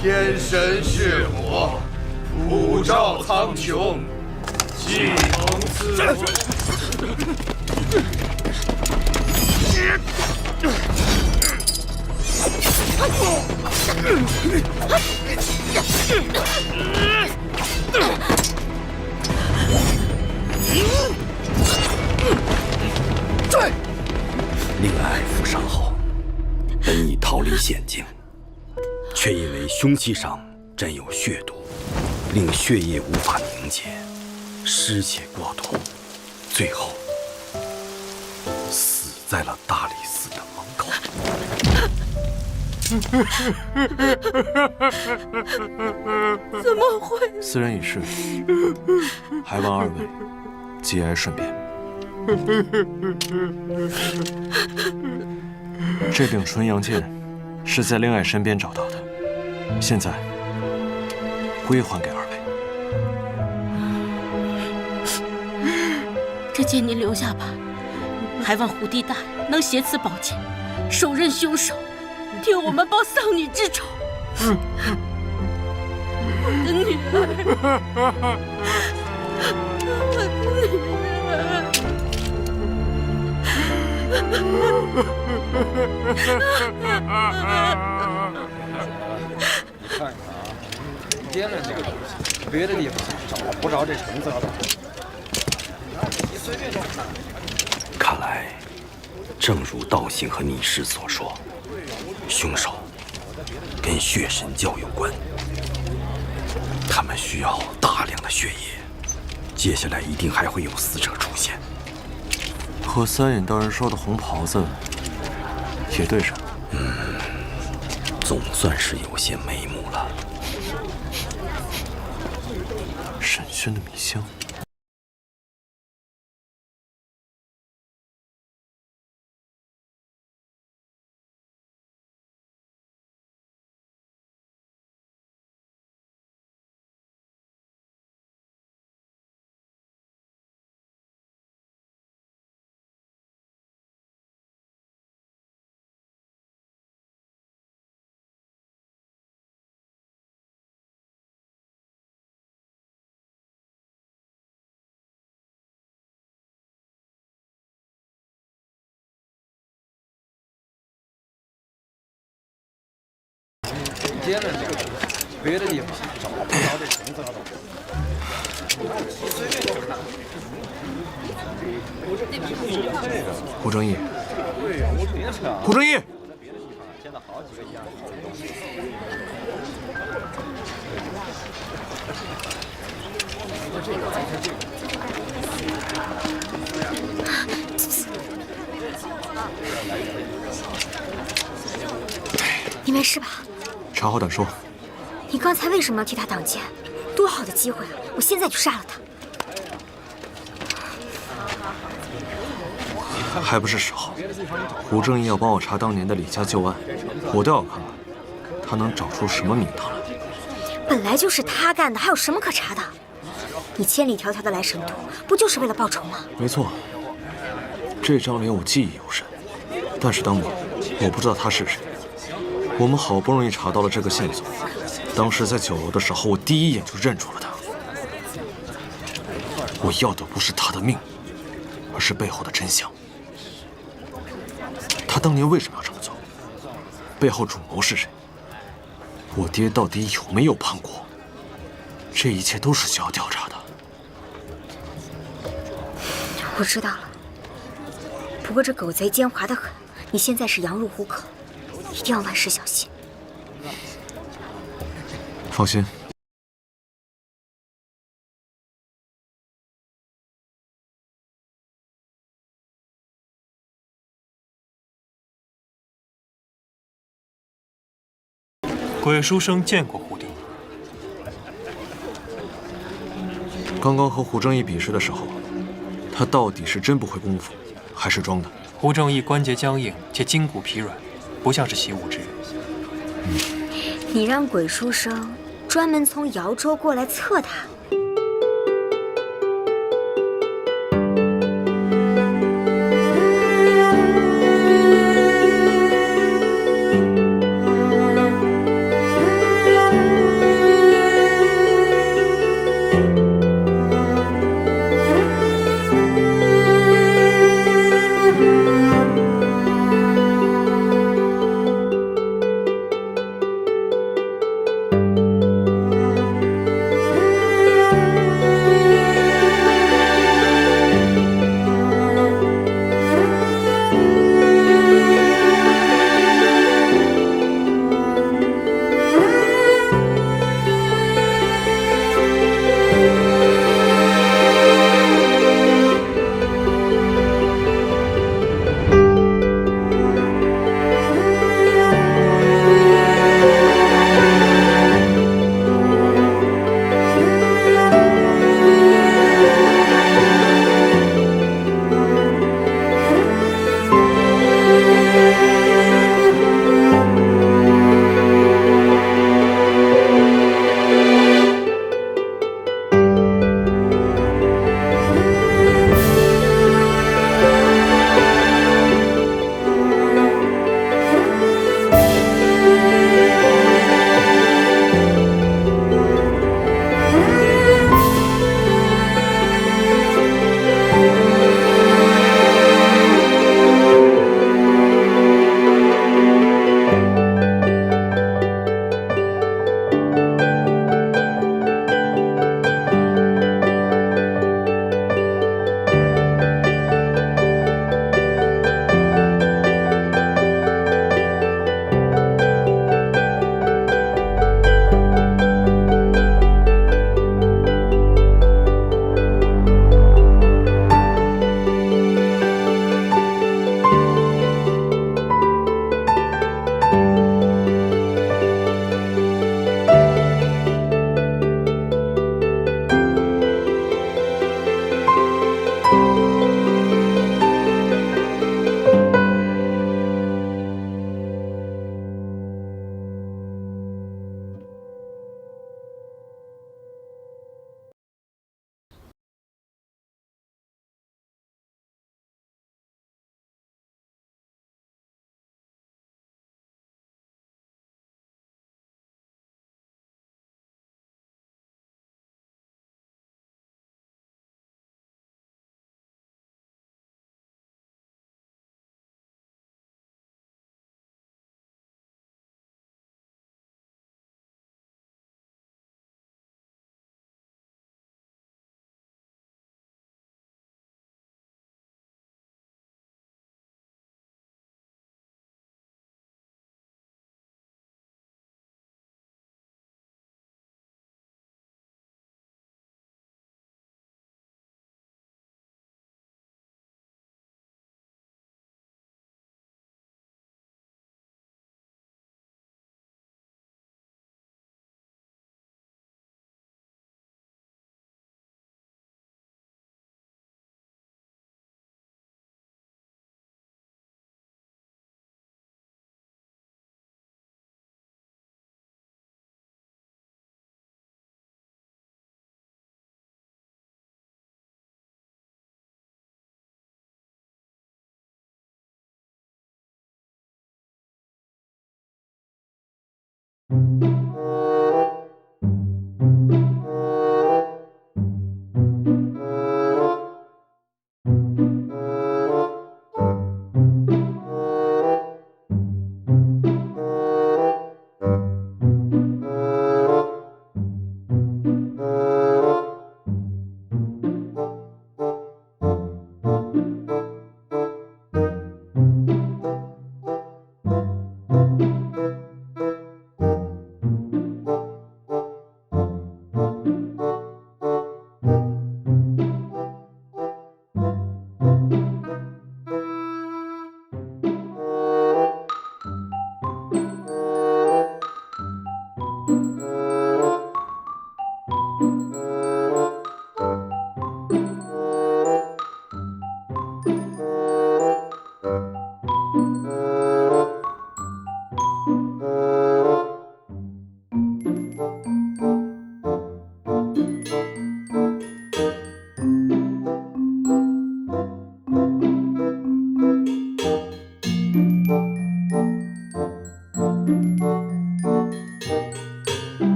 天神血火，普照苍穹，既蒙此光。令爱负伤后，本已逃离险境，却因为凶器上沾有血毒，令血液无法凝结，失血过多，最后死在了大理寺的门口。怎么会？斯人已逝，还望二位节哀顺变。这柄纯阳剑是在令爱身边找到的，现在归还给二位。这剑您留下吧，还望虎帝大人能挟此宝剑，手刃凶手，替我们报丧女之仇。的女儿，我的女儿。看看啊，掂量这个东西，别的地方找不着这橙色的。你随便找。看来，正如道信和逆师所说，凶手跟血神教有关。他们需要大量的血液，接下来一定还会有死者出现。和三眼道人说的红袍子也对上。总算是有些眉目了。沈轩的迷香。掂量这个东西，别的地方找不着这橙色的。你随便找。胡正义，胡正义，见到好几个一样的好东西。你没事吧？查好胆说。你刚才为什么要替他挡箭？多好的机会啊！我现在就杀了他。还不是时候。胡正义要帮我查当年的李家旧案，我倒要看看他能找出什么名堂来。本来就是他干的，还有什么可查的？你千里迢迢的来神都，不就是为了报仇吗？没错，这张脸我记忆犹深，但是当年我不知道他是谁。我们好不容易查到了这个线索，当时在酒楼的时候，我第一眼就认出了他。我要的不是他的命，而是背后的真相。他当年为什么要这么做？背后主谋是谁？我爹到底有没有叛国？这一切都是需要调查的。我知道了，不过这狗贼奸猾得很，你现在是羊入虎口，一定要万事小心。放心。鬼书生见过胡定义。刚刚和胡正义比试的时候，他到底是真不会功夫，还是装的？胡正义关节僵硬且筋骨疲软，不像是习武之人。你让鬼书生专门从瑶州过来测他？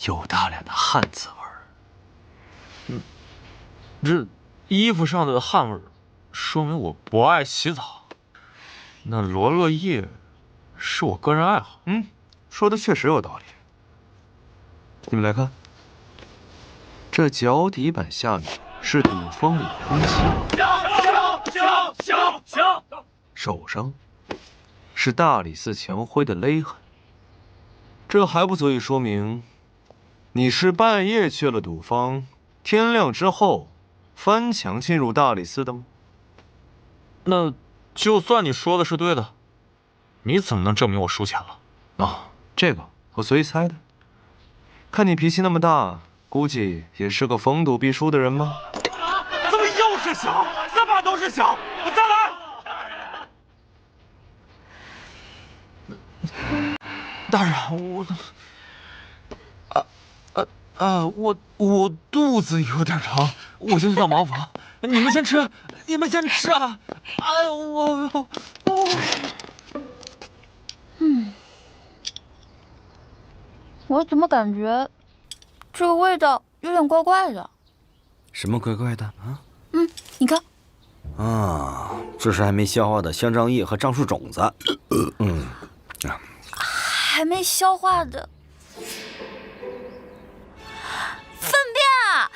有大量的汗渍味儿。这衣服上的汗味儿，说明我不爱洗澡。那罗勒叶是我个人爱好。说的确实有道理。你们来看，这脚底板下面是堵风里的空气，手上是大理寺墙灰的勒痕。这还不足以说明你是半夜去了赌坊，天亮之后翻墙进入大理寺的吗？那就算你说的是对的，你怎么能证明我输钱了？这个我随意猜的。看你脾气那么大，估计也是个逢赌必输的人吗？怎么又是小？这把都是小，我再来。大人，我肚子有点疼，我先去趟茅房。你们先吃啊！哎呦我。我怎么感觉这个味道有点怪怪的？什么怪怪的啊？你看，这是还没消化的香樟叶和樟树种子。还没消化的粪便啊！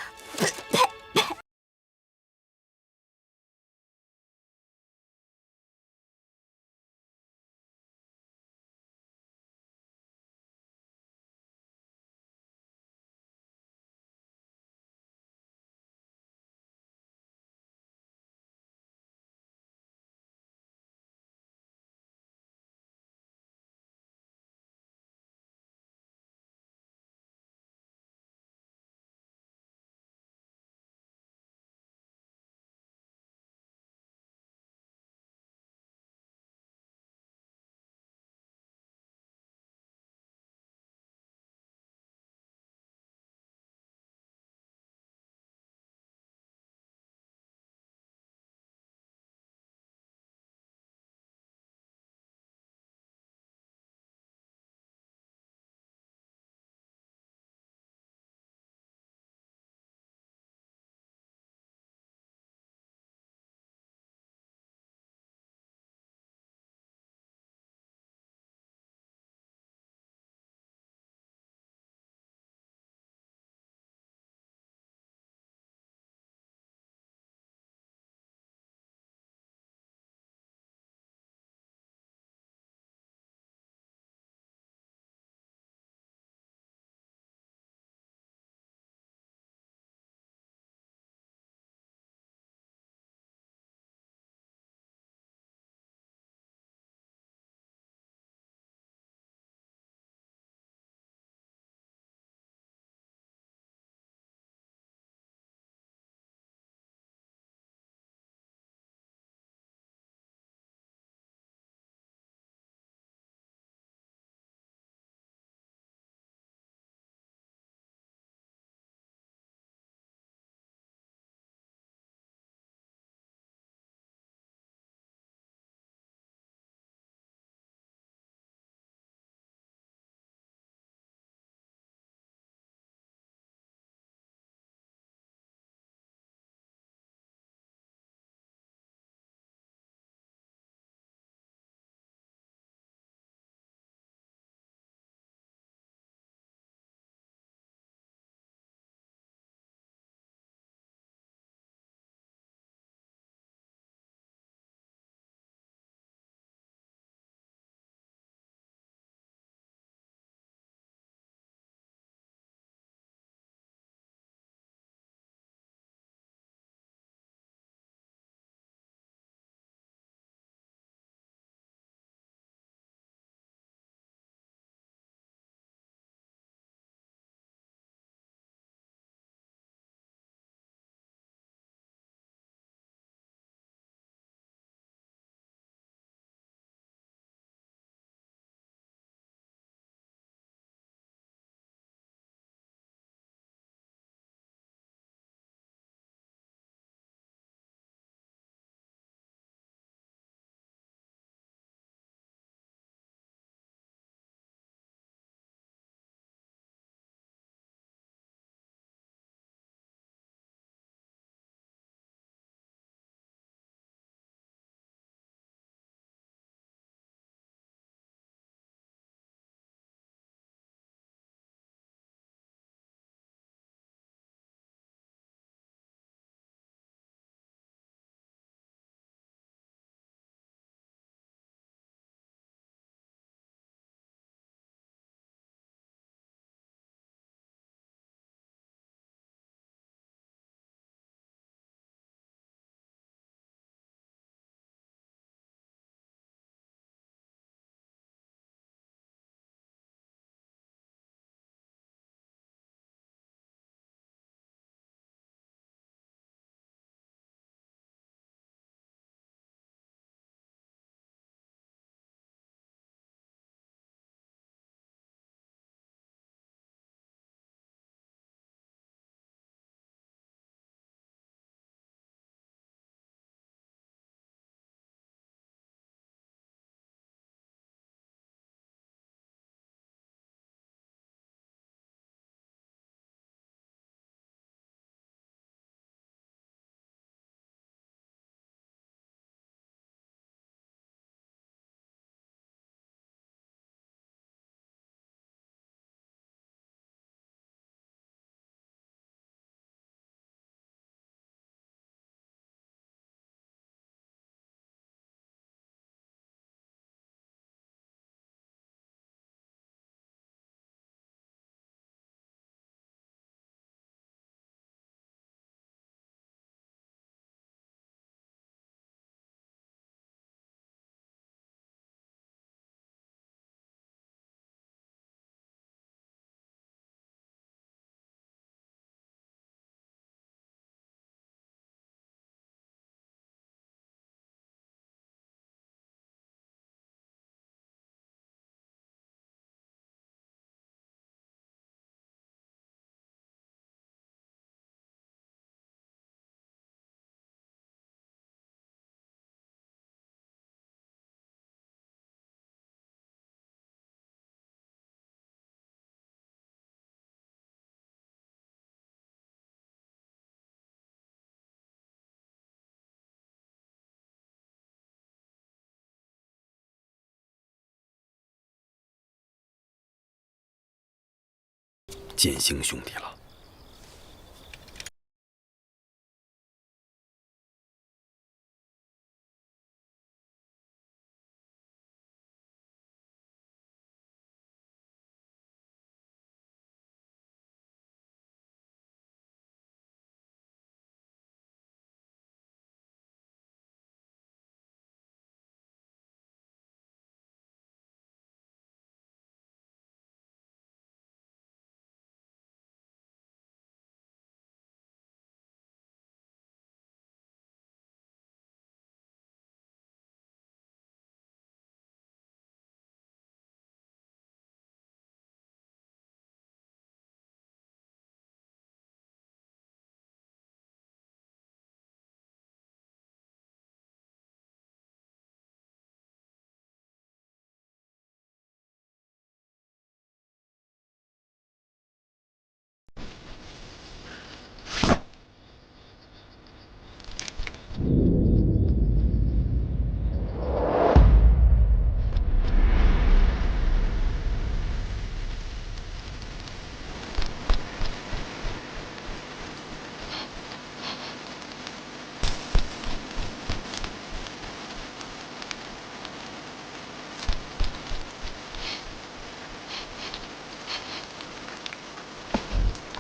剑星兄弟了。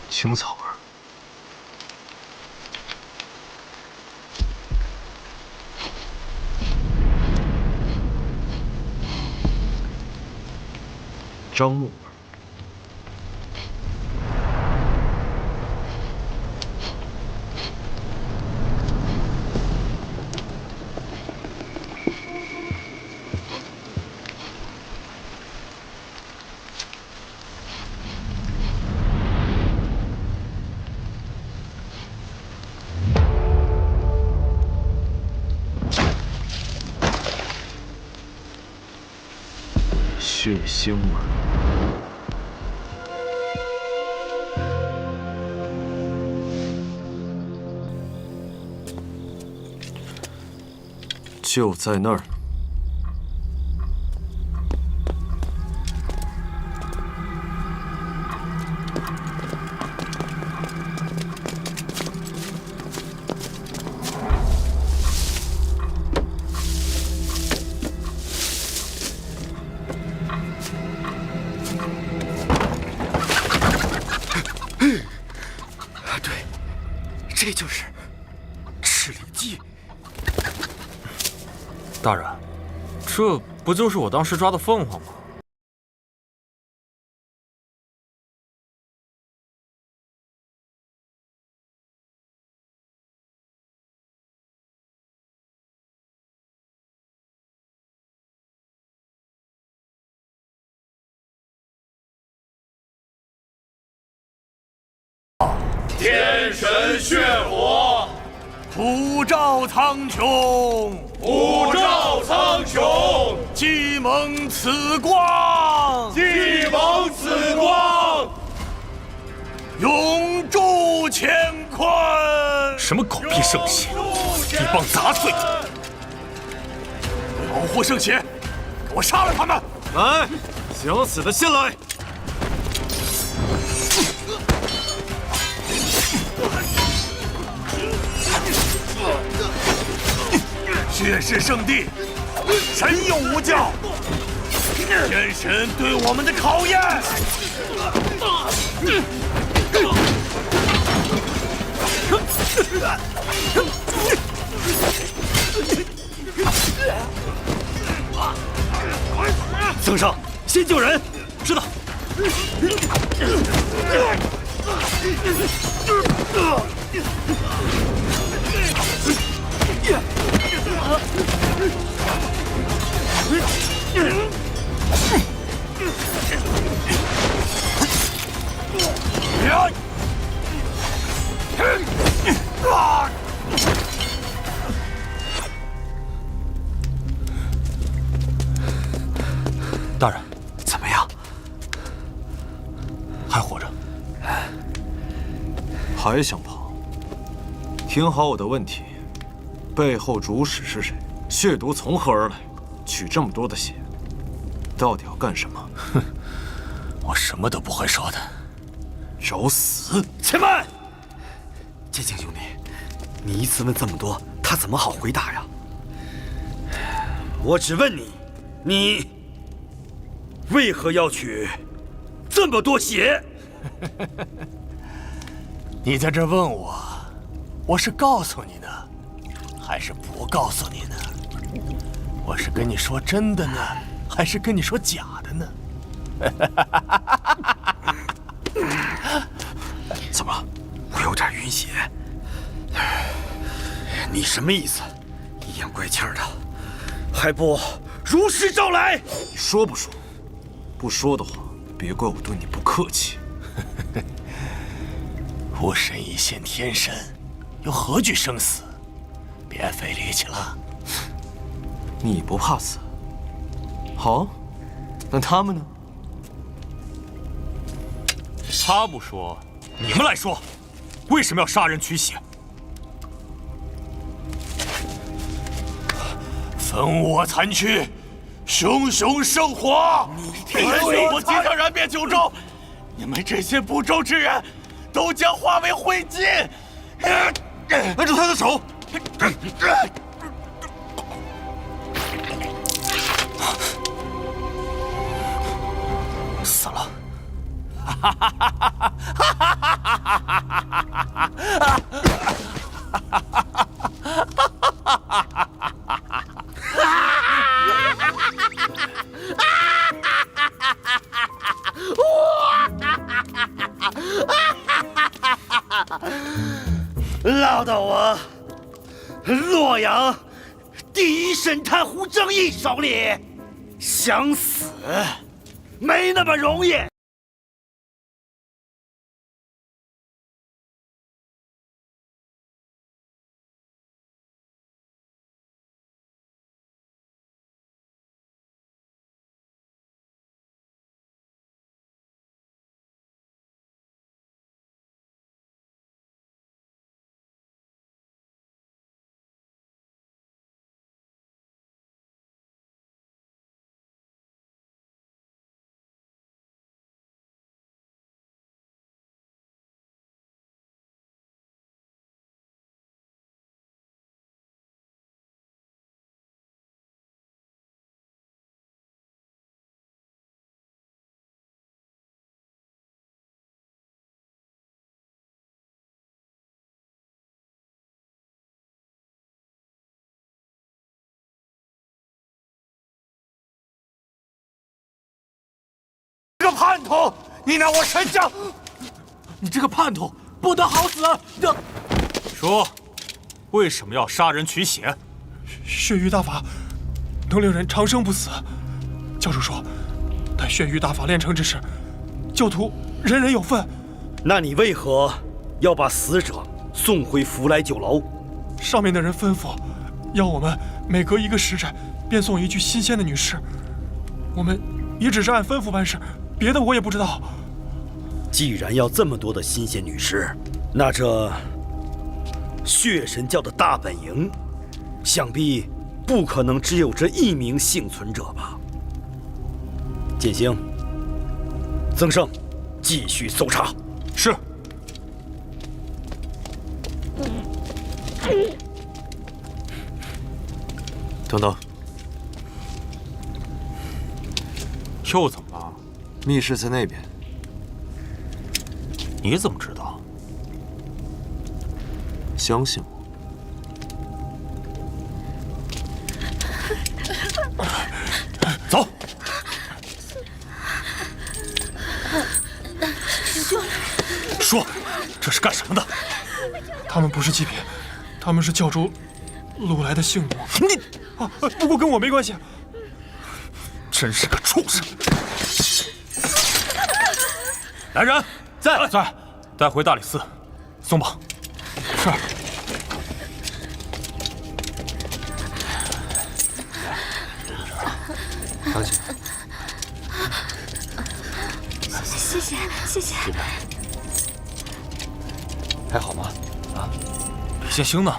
青草儿，张木儿，血腥儿，就在那儿。这就是赤里鸡。大人，这不就是我当时抓的凤凰吗？天神血火，普照苍穹，普照苍穹，既蒙此光，既蒙此光，永驻乾坤。什么狗屁圣血，一帮杂碎！保护圣血，给我杀了他们！来，想死的先来！血是圣地，神有无教，天神对我们的考验。僧上，先救人。知道。大人，怎么样？还活着？还想跑？听好我的问题，背后主使是谁？血毒从何而来？取这么多的血，到底要干什么？哼，我什么都不会说的。找死！且慢！剑行兄弟，你一次问这么多，他怎么好回答呀？我只问你，你为何要取这么多血？你在这问我，我是告诉你呢，还是不告诉你呢？我是跟你说真的呢，还是跟你说假的呢？怎么，我有点晕血？你什么意思？阴阳怪气的，还不如实招来！你说不说？不说的话，别怪我对你不客气。吾神一现天身，又何惧生死？别费力气了。你不怕死？好，那他们呢？他不说，你们来说，为什么要杀人取血？烽火残躯，熊熊圣火，我即将燃灭九州，你们这些不忠之人，都将化为灰烬！按住他的手！死了！落到我洛阳第一神探胡正义手里，想死没那么容易。这个叛徒，你拿我神将！你这个叛徒，不得好死！说，为什么要杀人取血？血域大法能令人长生不死。教主说，待血域大法练成之时，教徒人人有份。那你为何要把死者送回福来酒楼？上面的人吩咐，要我们每隔1个时辰便送一具新鲜的女尸。我们也只是按吩咐办事，别的我也不知道。既然要这么多的新鲜女尸，那这血神教的大本营，想必不可能只有这1名幸存者吧？剑星、曾胜，继续搜查。是。等等，又怎么了？密室在那边。你怎么知道？相信我。走。说，这是干什么的？他们不是祭品，他们是教主掳来的性奴。你啊，不过跟我没关系。真是个畜生！来人，在，带回大理寺，松绑。是。当心。谢谢，谢谢。还好吗？啊？李剑星呢？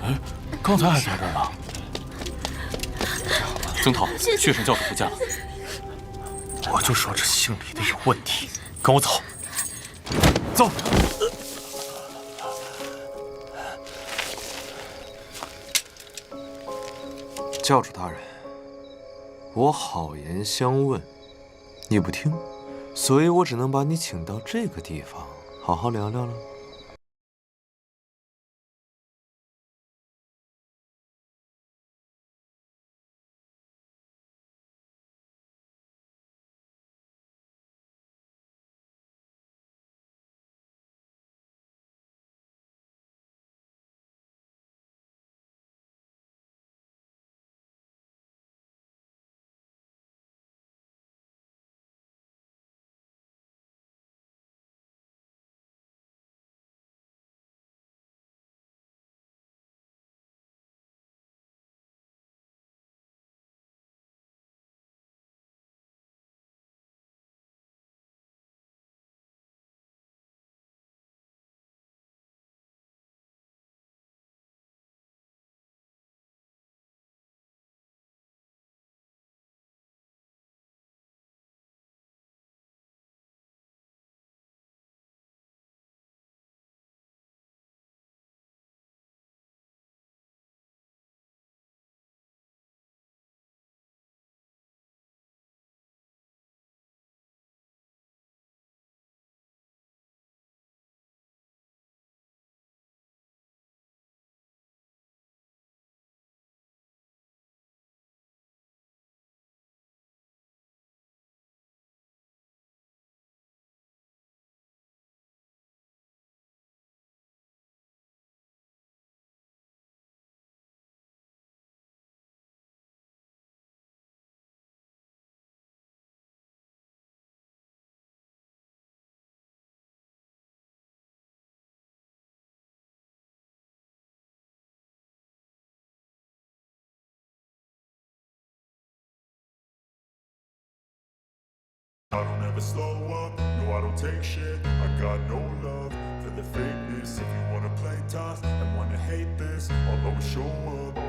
哎，刚才还在这儿呢。曾涛，血神教主不见了。我就说这姓李的有问题，跟我走。走。教主大人，我好言相问，你不听，所以我只能把你请到这个地方，好好聊聊了。I don't ever slow up, no I don't take shit. I got no love for the fakeness. If you wanna play tough and wanna hate this, I'll always show up.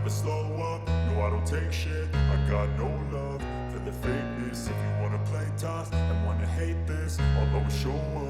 never slow up. No, I don't take shit. I got no love for the fakeness. If you wanna play tough and wanna hate this, I'll always show up.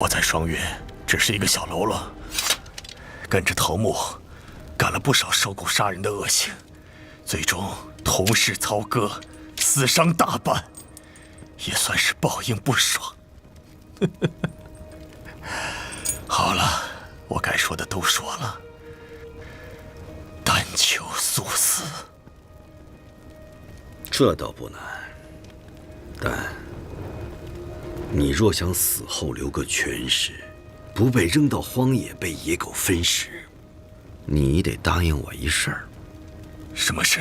我在双云只是一个小喽啰，跟着头目干了不少收购杀人的恶行，最终同室操戈，死伤大半，也算是报应不爽。好了，我该说的都说了，但求速死。这倒不难，但你若想死后留个全尸，不被扔到荒野被野狗分食，你得答应我一事儿。什么事？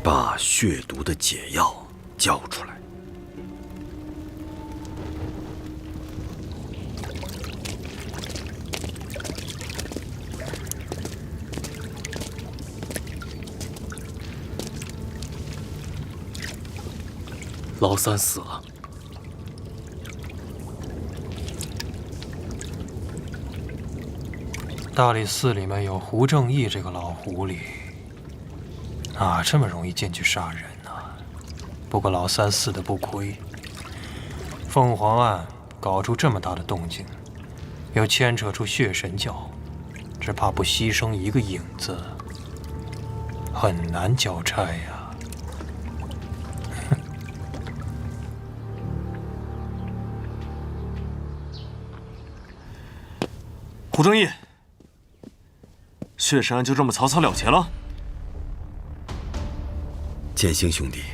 把血毒的解药交出来。老三死了。大理寺里面有胡正义这个老狐狸，哪这么容易进去杀人呢？不过老三死的不亏，凤凰案搞出这么大的动静，又牵扯出血神教，只怕不牺牲一个影子，很难交差呀。胡正义，血神案就这么草草了结了？剑心兄弟，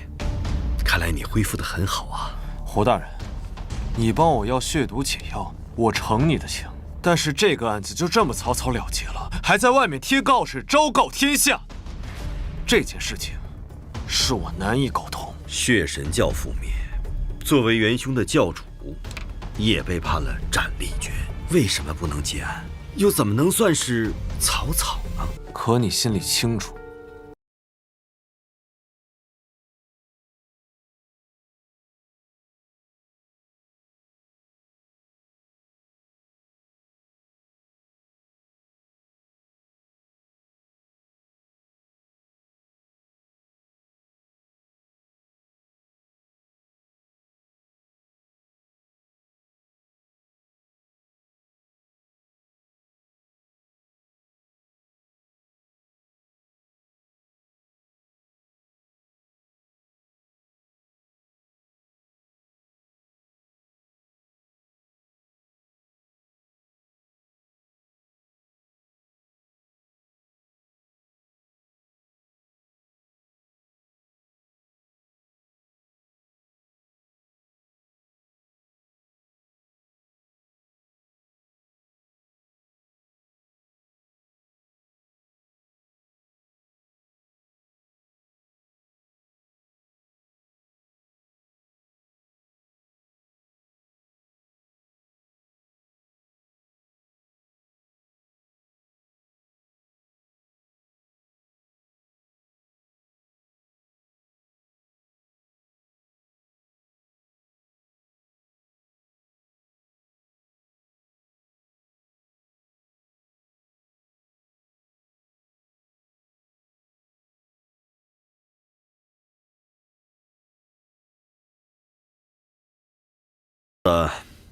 看来你恢复得很好啊。胡大人，你帮我要血毒解药，我承你的情。但是这个案子就这么草草了结了，还在外面贴告示昭告天下，这件事情是我难以苟同。血神教覆灭，作为元凶的教主也被判了斩立决，为什么不能结案？又怎么能算是草草呢？可你心里清楚，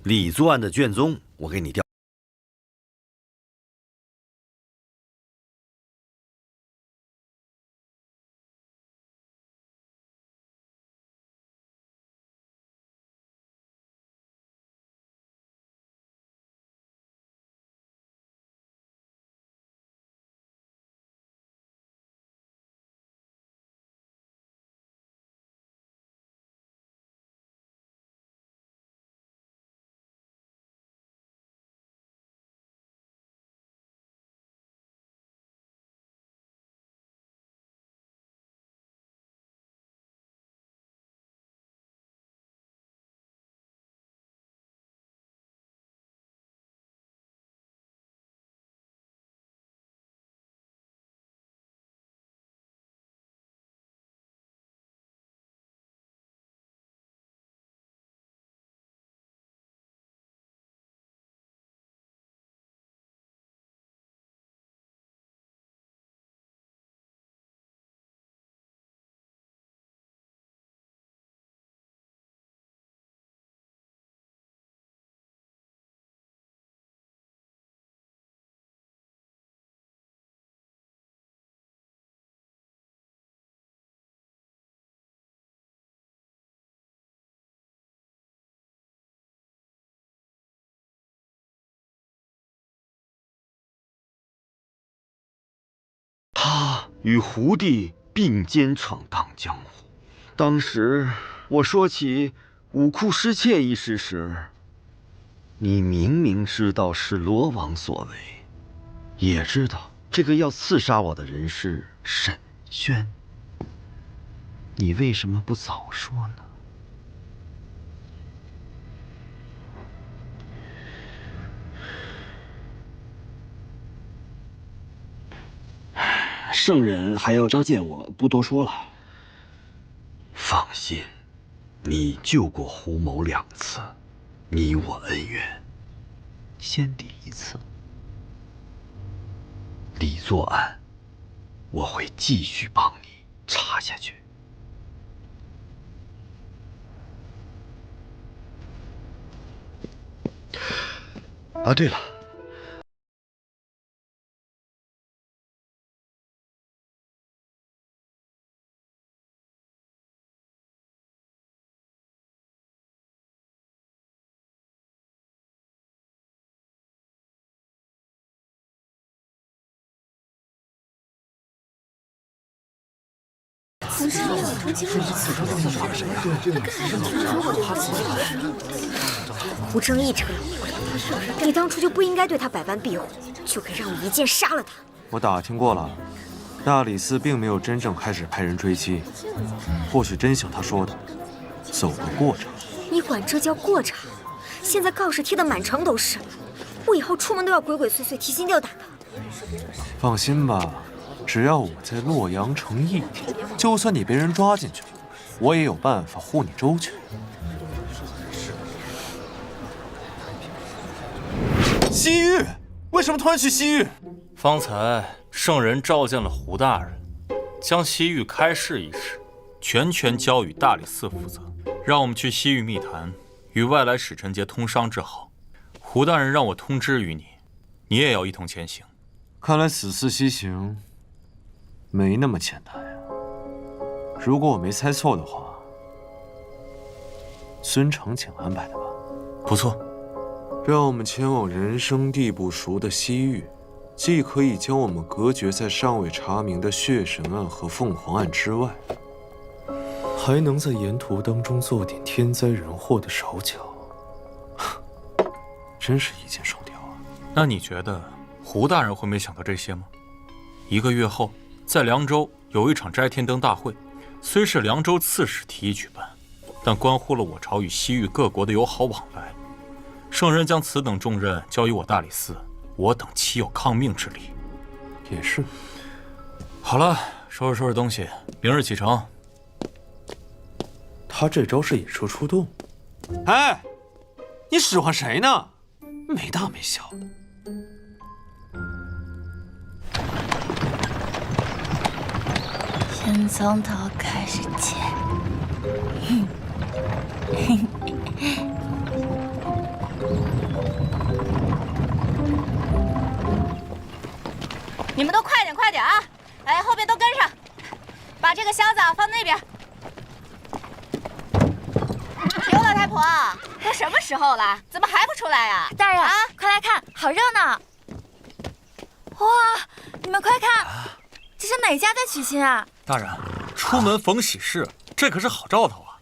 李作案的卷宗，我给你调。与胡帝并肩闯荡江湖。当时我说起武库失窃一事时，你明明知道是罗王所为，也知道这个要刺杀我的人是沈轩，你为什么不早说呢？圣人还要召见我，不多说了。放心，你救过胡某2次，你我恩怨，先抵1次。李作案，我会继续帮你查下去。啊，对了。胡正义这个老鬼，你当初就不应该对他百般庇护，就该让我一剑杀了他。我打听过了，大理寺并没有真正开始派人追击，或许真像他说的，走个过场。你管这叫过场？现在告示贴的满城都是，我以后出门都要鬼鬼祟祟、提心吊胆的。放心吧，只要我在洛阳城1天，就算你被人抓进去了，我也有办法护你周全。西域，为什么突然去西域？方才圣人召见了胡大人，将西域开市一事全权交与大理寺负责，让我们去西域密谈，与外来使臣节通商之好。胡大人让我通知于你，你也要一同前行。看来此次西行没那么简单呀。如果我没猜错的话，孙承请安排的吧？不错。让我们前往人生地不熟的西域，既可以将我们隔绝在尚未查明的血神案和凤凰案之外，还能在沿途当中做点天灾人祸的手脚，真是一箭双雕啊！那你觉得胡大人会没想到这些吗？1个月后，在凉州有一场摘天灯大会，虽是凉州刺史提议举办，但关乎了我朝与西域各国的友好往来。圣人将此等重任交于我大理寺，我等岂有抗命之理？也是。好了，收拾收拾东西，明日启程。他这招是引蛇出洞。哎，你使唤谁呢？没大没小的。先从头开始切。你们都快点快点啊！哎，后边都跟上，把这个箱子放那边。刘老太婆，都什么时候了，怎么还不出来呀？大人啊，快来看，好热闹！哇，你们快看，这是哪家在娶亲啊？大人，出门逢喜事，这可是好兆头啊！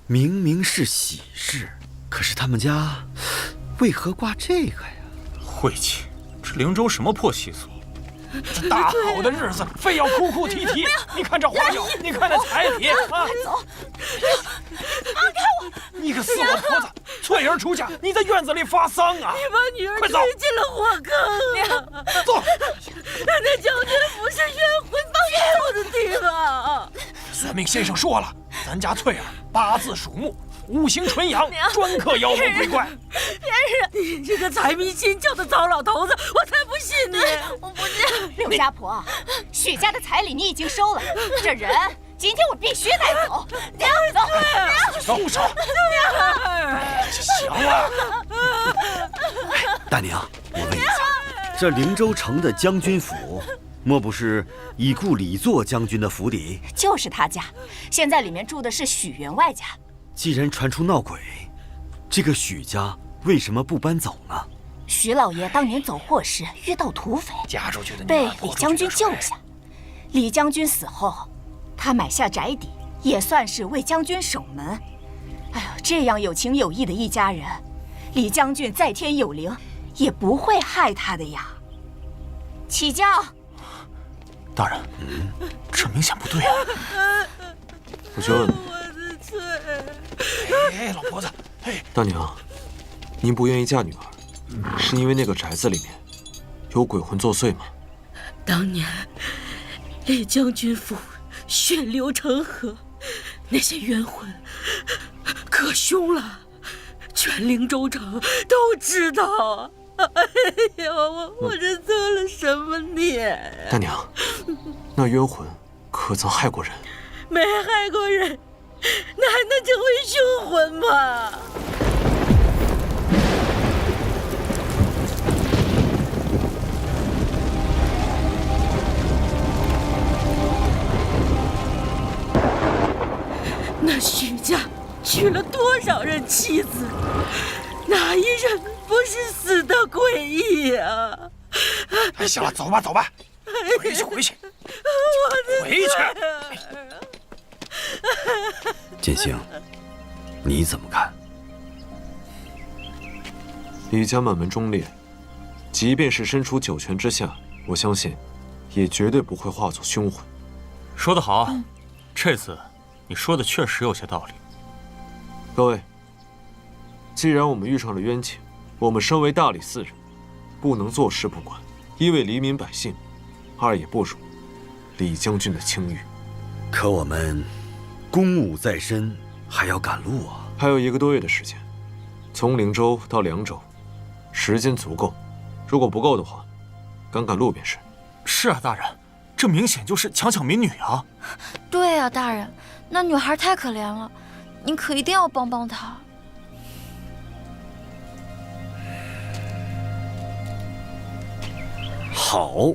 明明是喜事，可是他们家为何挂这个呀？晦气！这灵州什么破习俗？这大好的日子，非要哭哭啼啼。你看这花轿，你看那彩礼啊！快走！放开我！你个死老婆子！翠儿出嫁，你在院子里发丧啊！你把女儿推进了火坑啊！走！那将军府是冤魂放我的地方。算命先生说了，咱家翠儿8字属木。5行纯阳，专克妖魔鬼怪。别人，你这个财迷心窍的糟老头子，我才不信你！我不信。刘家婆，许家的彩礼你已经收了，这人今天我必须带走。走，松手！行了。大娘，我问一下，这灵州城的将军府，莫不是已故李作将军的府邸？就是他家，现在里面住的是许员外家。既然传出闹鬼，这个许家为什么不搬走呢？徐老爷当年走祸时遇到土匪，嫁出去的被李将军救下。李将军死后，他买下宅邸，也算是为将军守门。哎呦，这样有情有义的一家人，李将军在天有灵，也不会害他的呀。起轿。大人，这明显不对啊！我就问，哎，老婆子，哎，大娘，您不愿意嫁女儿，是因为那个宅子里面有鬼魂作祟吗？当年李将军府血流成河，那些冤魂可凶了，全灵州城都知道。哎呀，我这做了什么孽？大娘，那冤魂可曾害过人？没害过人，那还能成为凶魂吗？那许家娶了多少任妻子，哪一任不是死的诡异呀？哎，行了，走吧，走吧，回去，回去，回去。建兴，你怎么看？李家满门忠烈，即便是身处九泉之下，我相信，也绝对不会化作凶魂。说得好，这次你说的确实有些道理。各位，既然我们遇上了冤情，我们身为大理寺人，不能坐视不管，一为黎民百姓，二也不辱李将军的清誉。可我们公务在身，还要赶路啊！还有1个多月的时间，从灵州到凉州，时间足够。如果不够的话，赶路便是。是啊，大人，这明显就是强抢民女啊！对啊，大人，那女孩太可怜了，您可一定要帮帮她。好，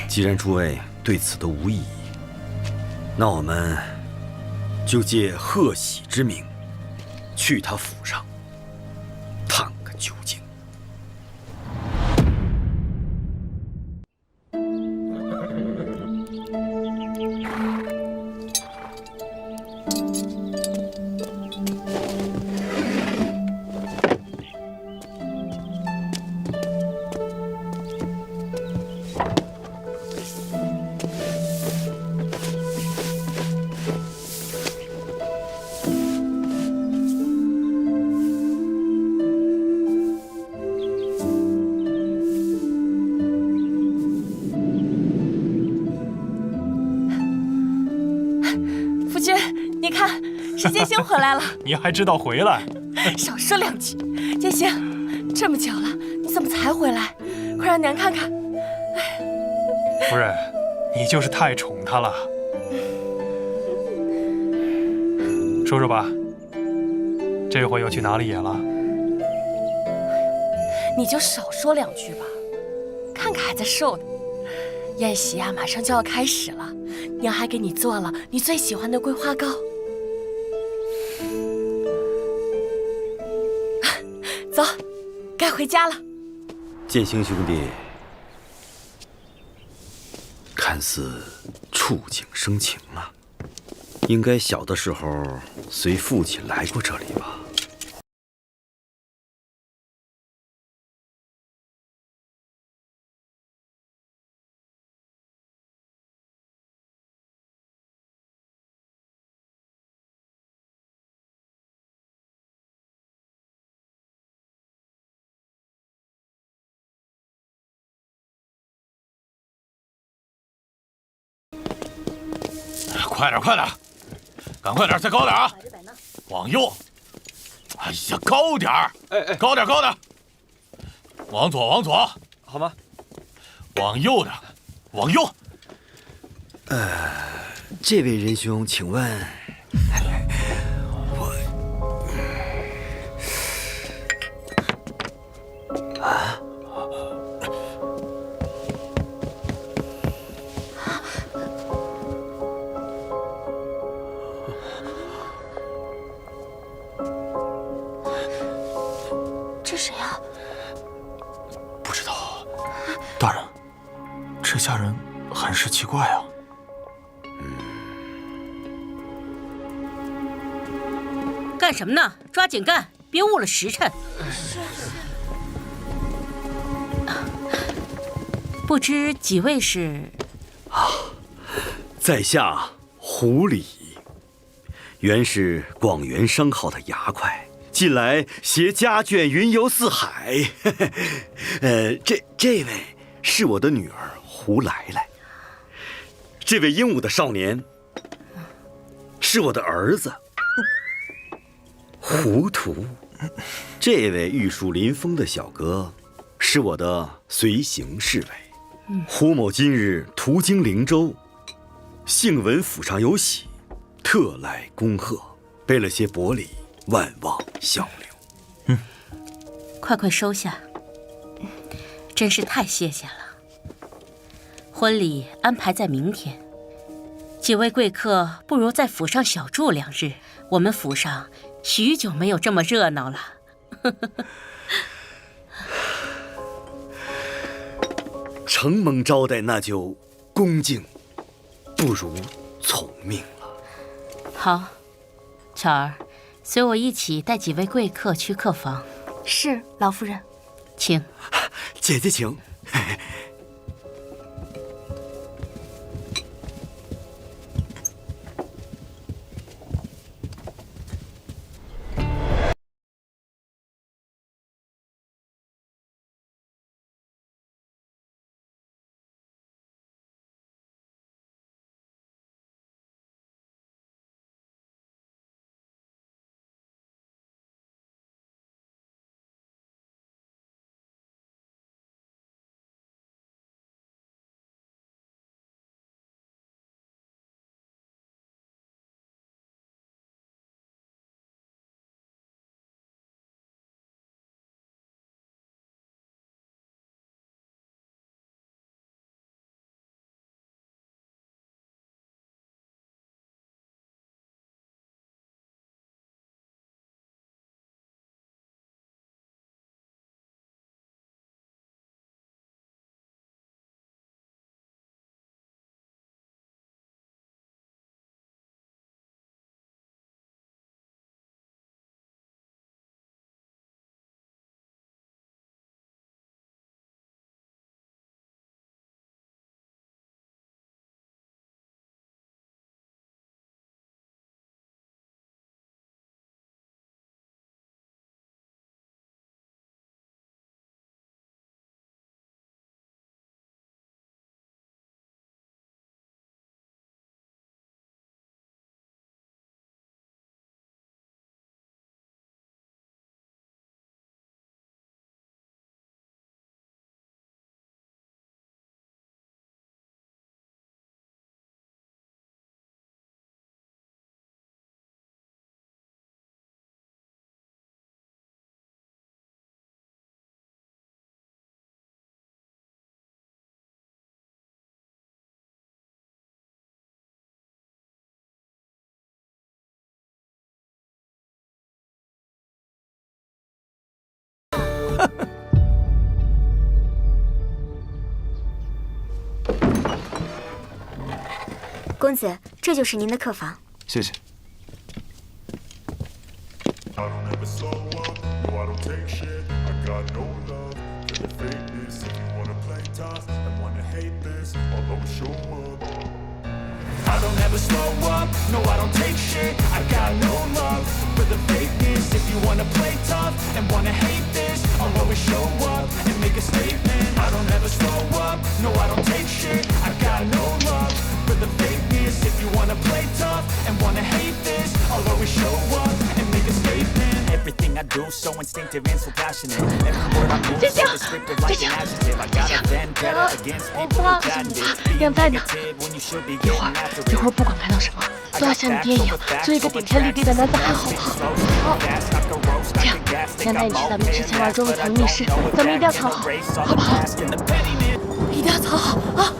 既然诸位对此都无异议，那我们就借贺喜之名，去他府上探个究竟。夫君，你看，是建兴回来了。你还知道回来？少说2句。建兴，这么久了，你怎么才回来？快让娘看看。夫人，你就是太宠他了。说说吧，这回又去哪里野了？你就少说2句吧，看看还在瘦呢。宴席啊，马上就要开始了，娘还给你做了你最喜欢的桂花糕。走，该回家了。建兴兄弟，看似触景生情啊，应该小的时候随父亲来过这里吧？快点，快点，赶快点，再高点啊！往右，哎呀，高点儿！哎，高点，高点！往左，往左，好吗？往右点，往右。这位仁兄，请问，啊？这谁啊？这下人很是奇怪啊。干什么呢？抓紧干，别误了时辰。不知几位是？在下胡礼，原是广元商号的牙快，近来携家眷云游四海。这位是我的女儿胡来来，这位英武的少年是我的儿子胡图，这位玉树临风的小哥是我的随行侍卫。胡某今日途经灵州，幸闻府上有喜，特来恭贺，备了些薄礼，万望效留。快收下，真是太谢谢了。婚礼安排在明天，几位贵客不如在府上小住2日。我们府上许久没有这么热闹了。承蒙招待，那就恭敬不如从命了。好，巧儿，随我一起带几位贵客去客房。是，老夫人。请。姐姐请。公子，这就是您的客房。谢谢。I don't ever slow up, no I don't take shit. I got no love for the fakeness. If you wanna play tough and wanna hate this, I'll always show up and make a statement. I don't ever slow up, no I don't take shit. I got no love for the fakeness. If you wanna play tough and wanna hate this, I'll always show up and make a statement. Everything I do so instinctive and so passionate. Every word I move so descriptive like an adjective. I got a vendetta against people who patent it. Being negative when you should be getting after it. 一会儿不管看到什么，都要像你爹一样，做一个顶天立地的男子汉，好不好？好。这样，先带你去咱们之前玩中的藏密室，咱们一定要藏好，好不好？一定要藏好啊！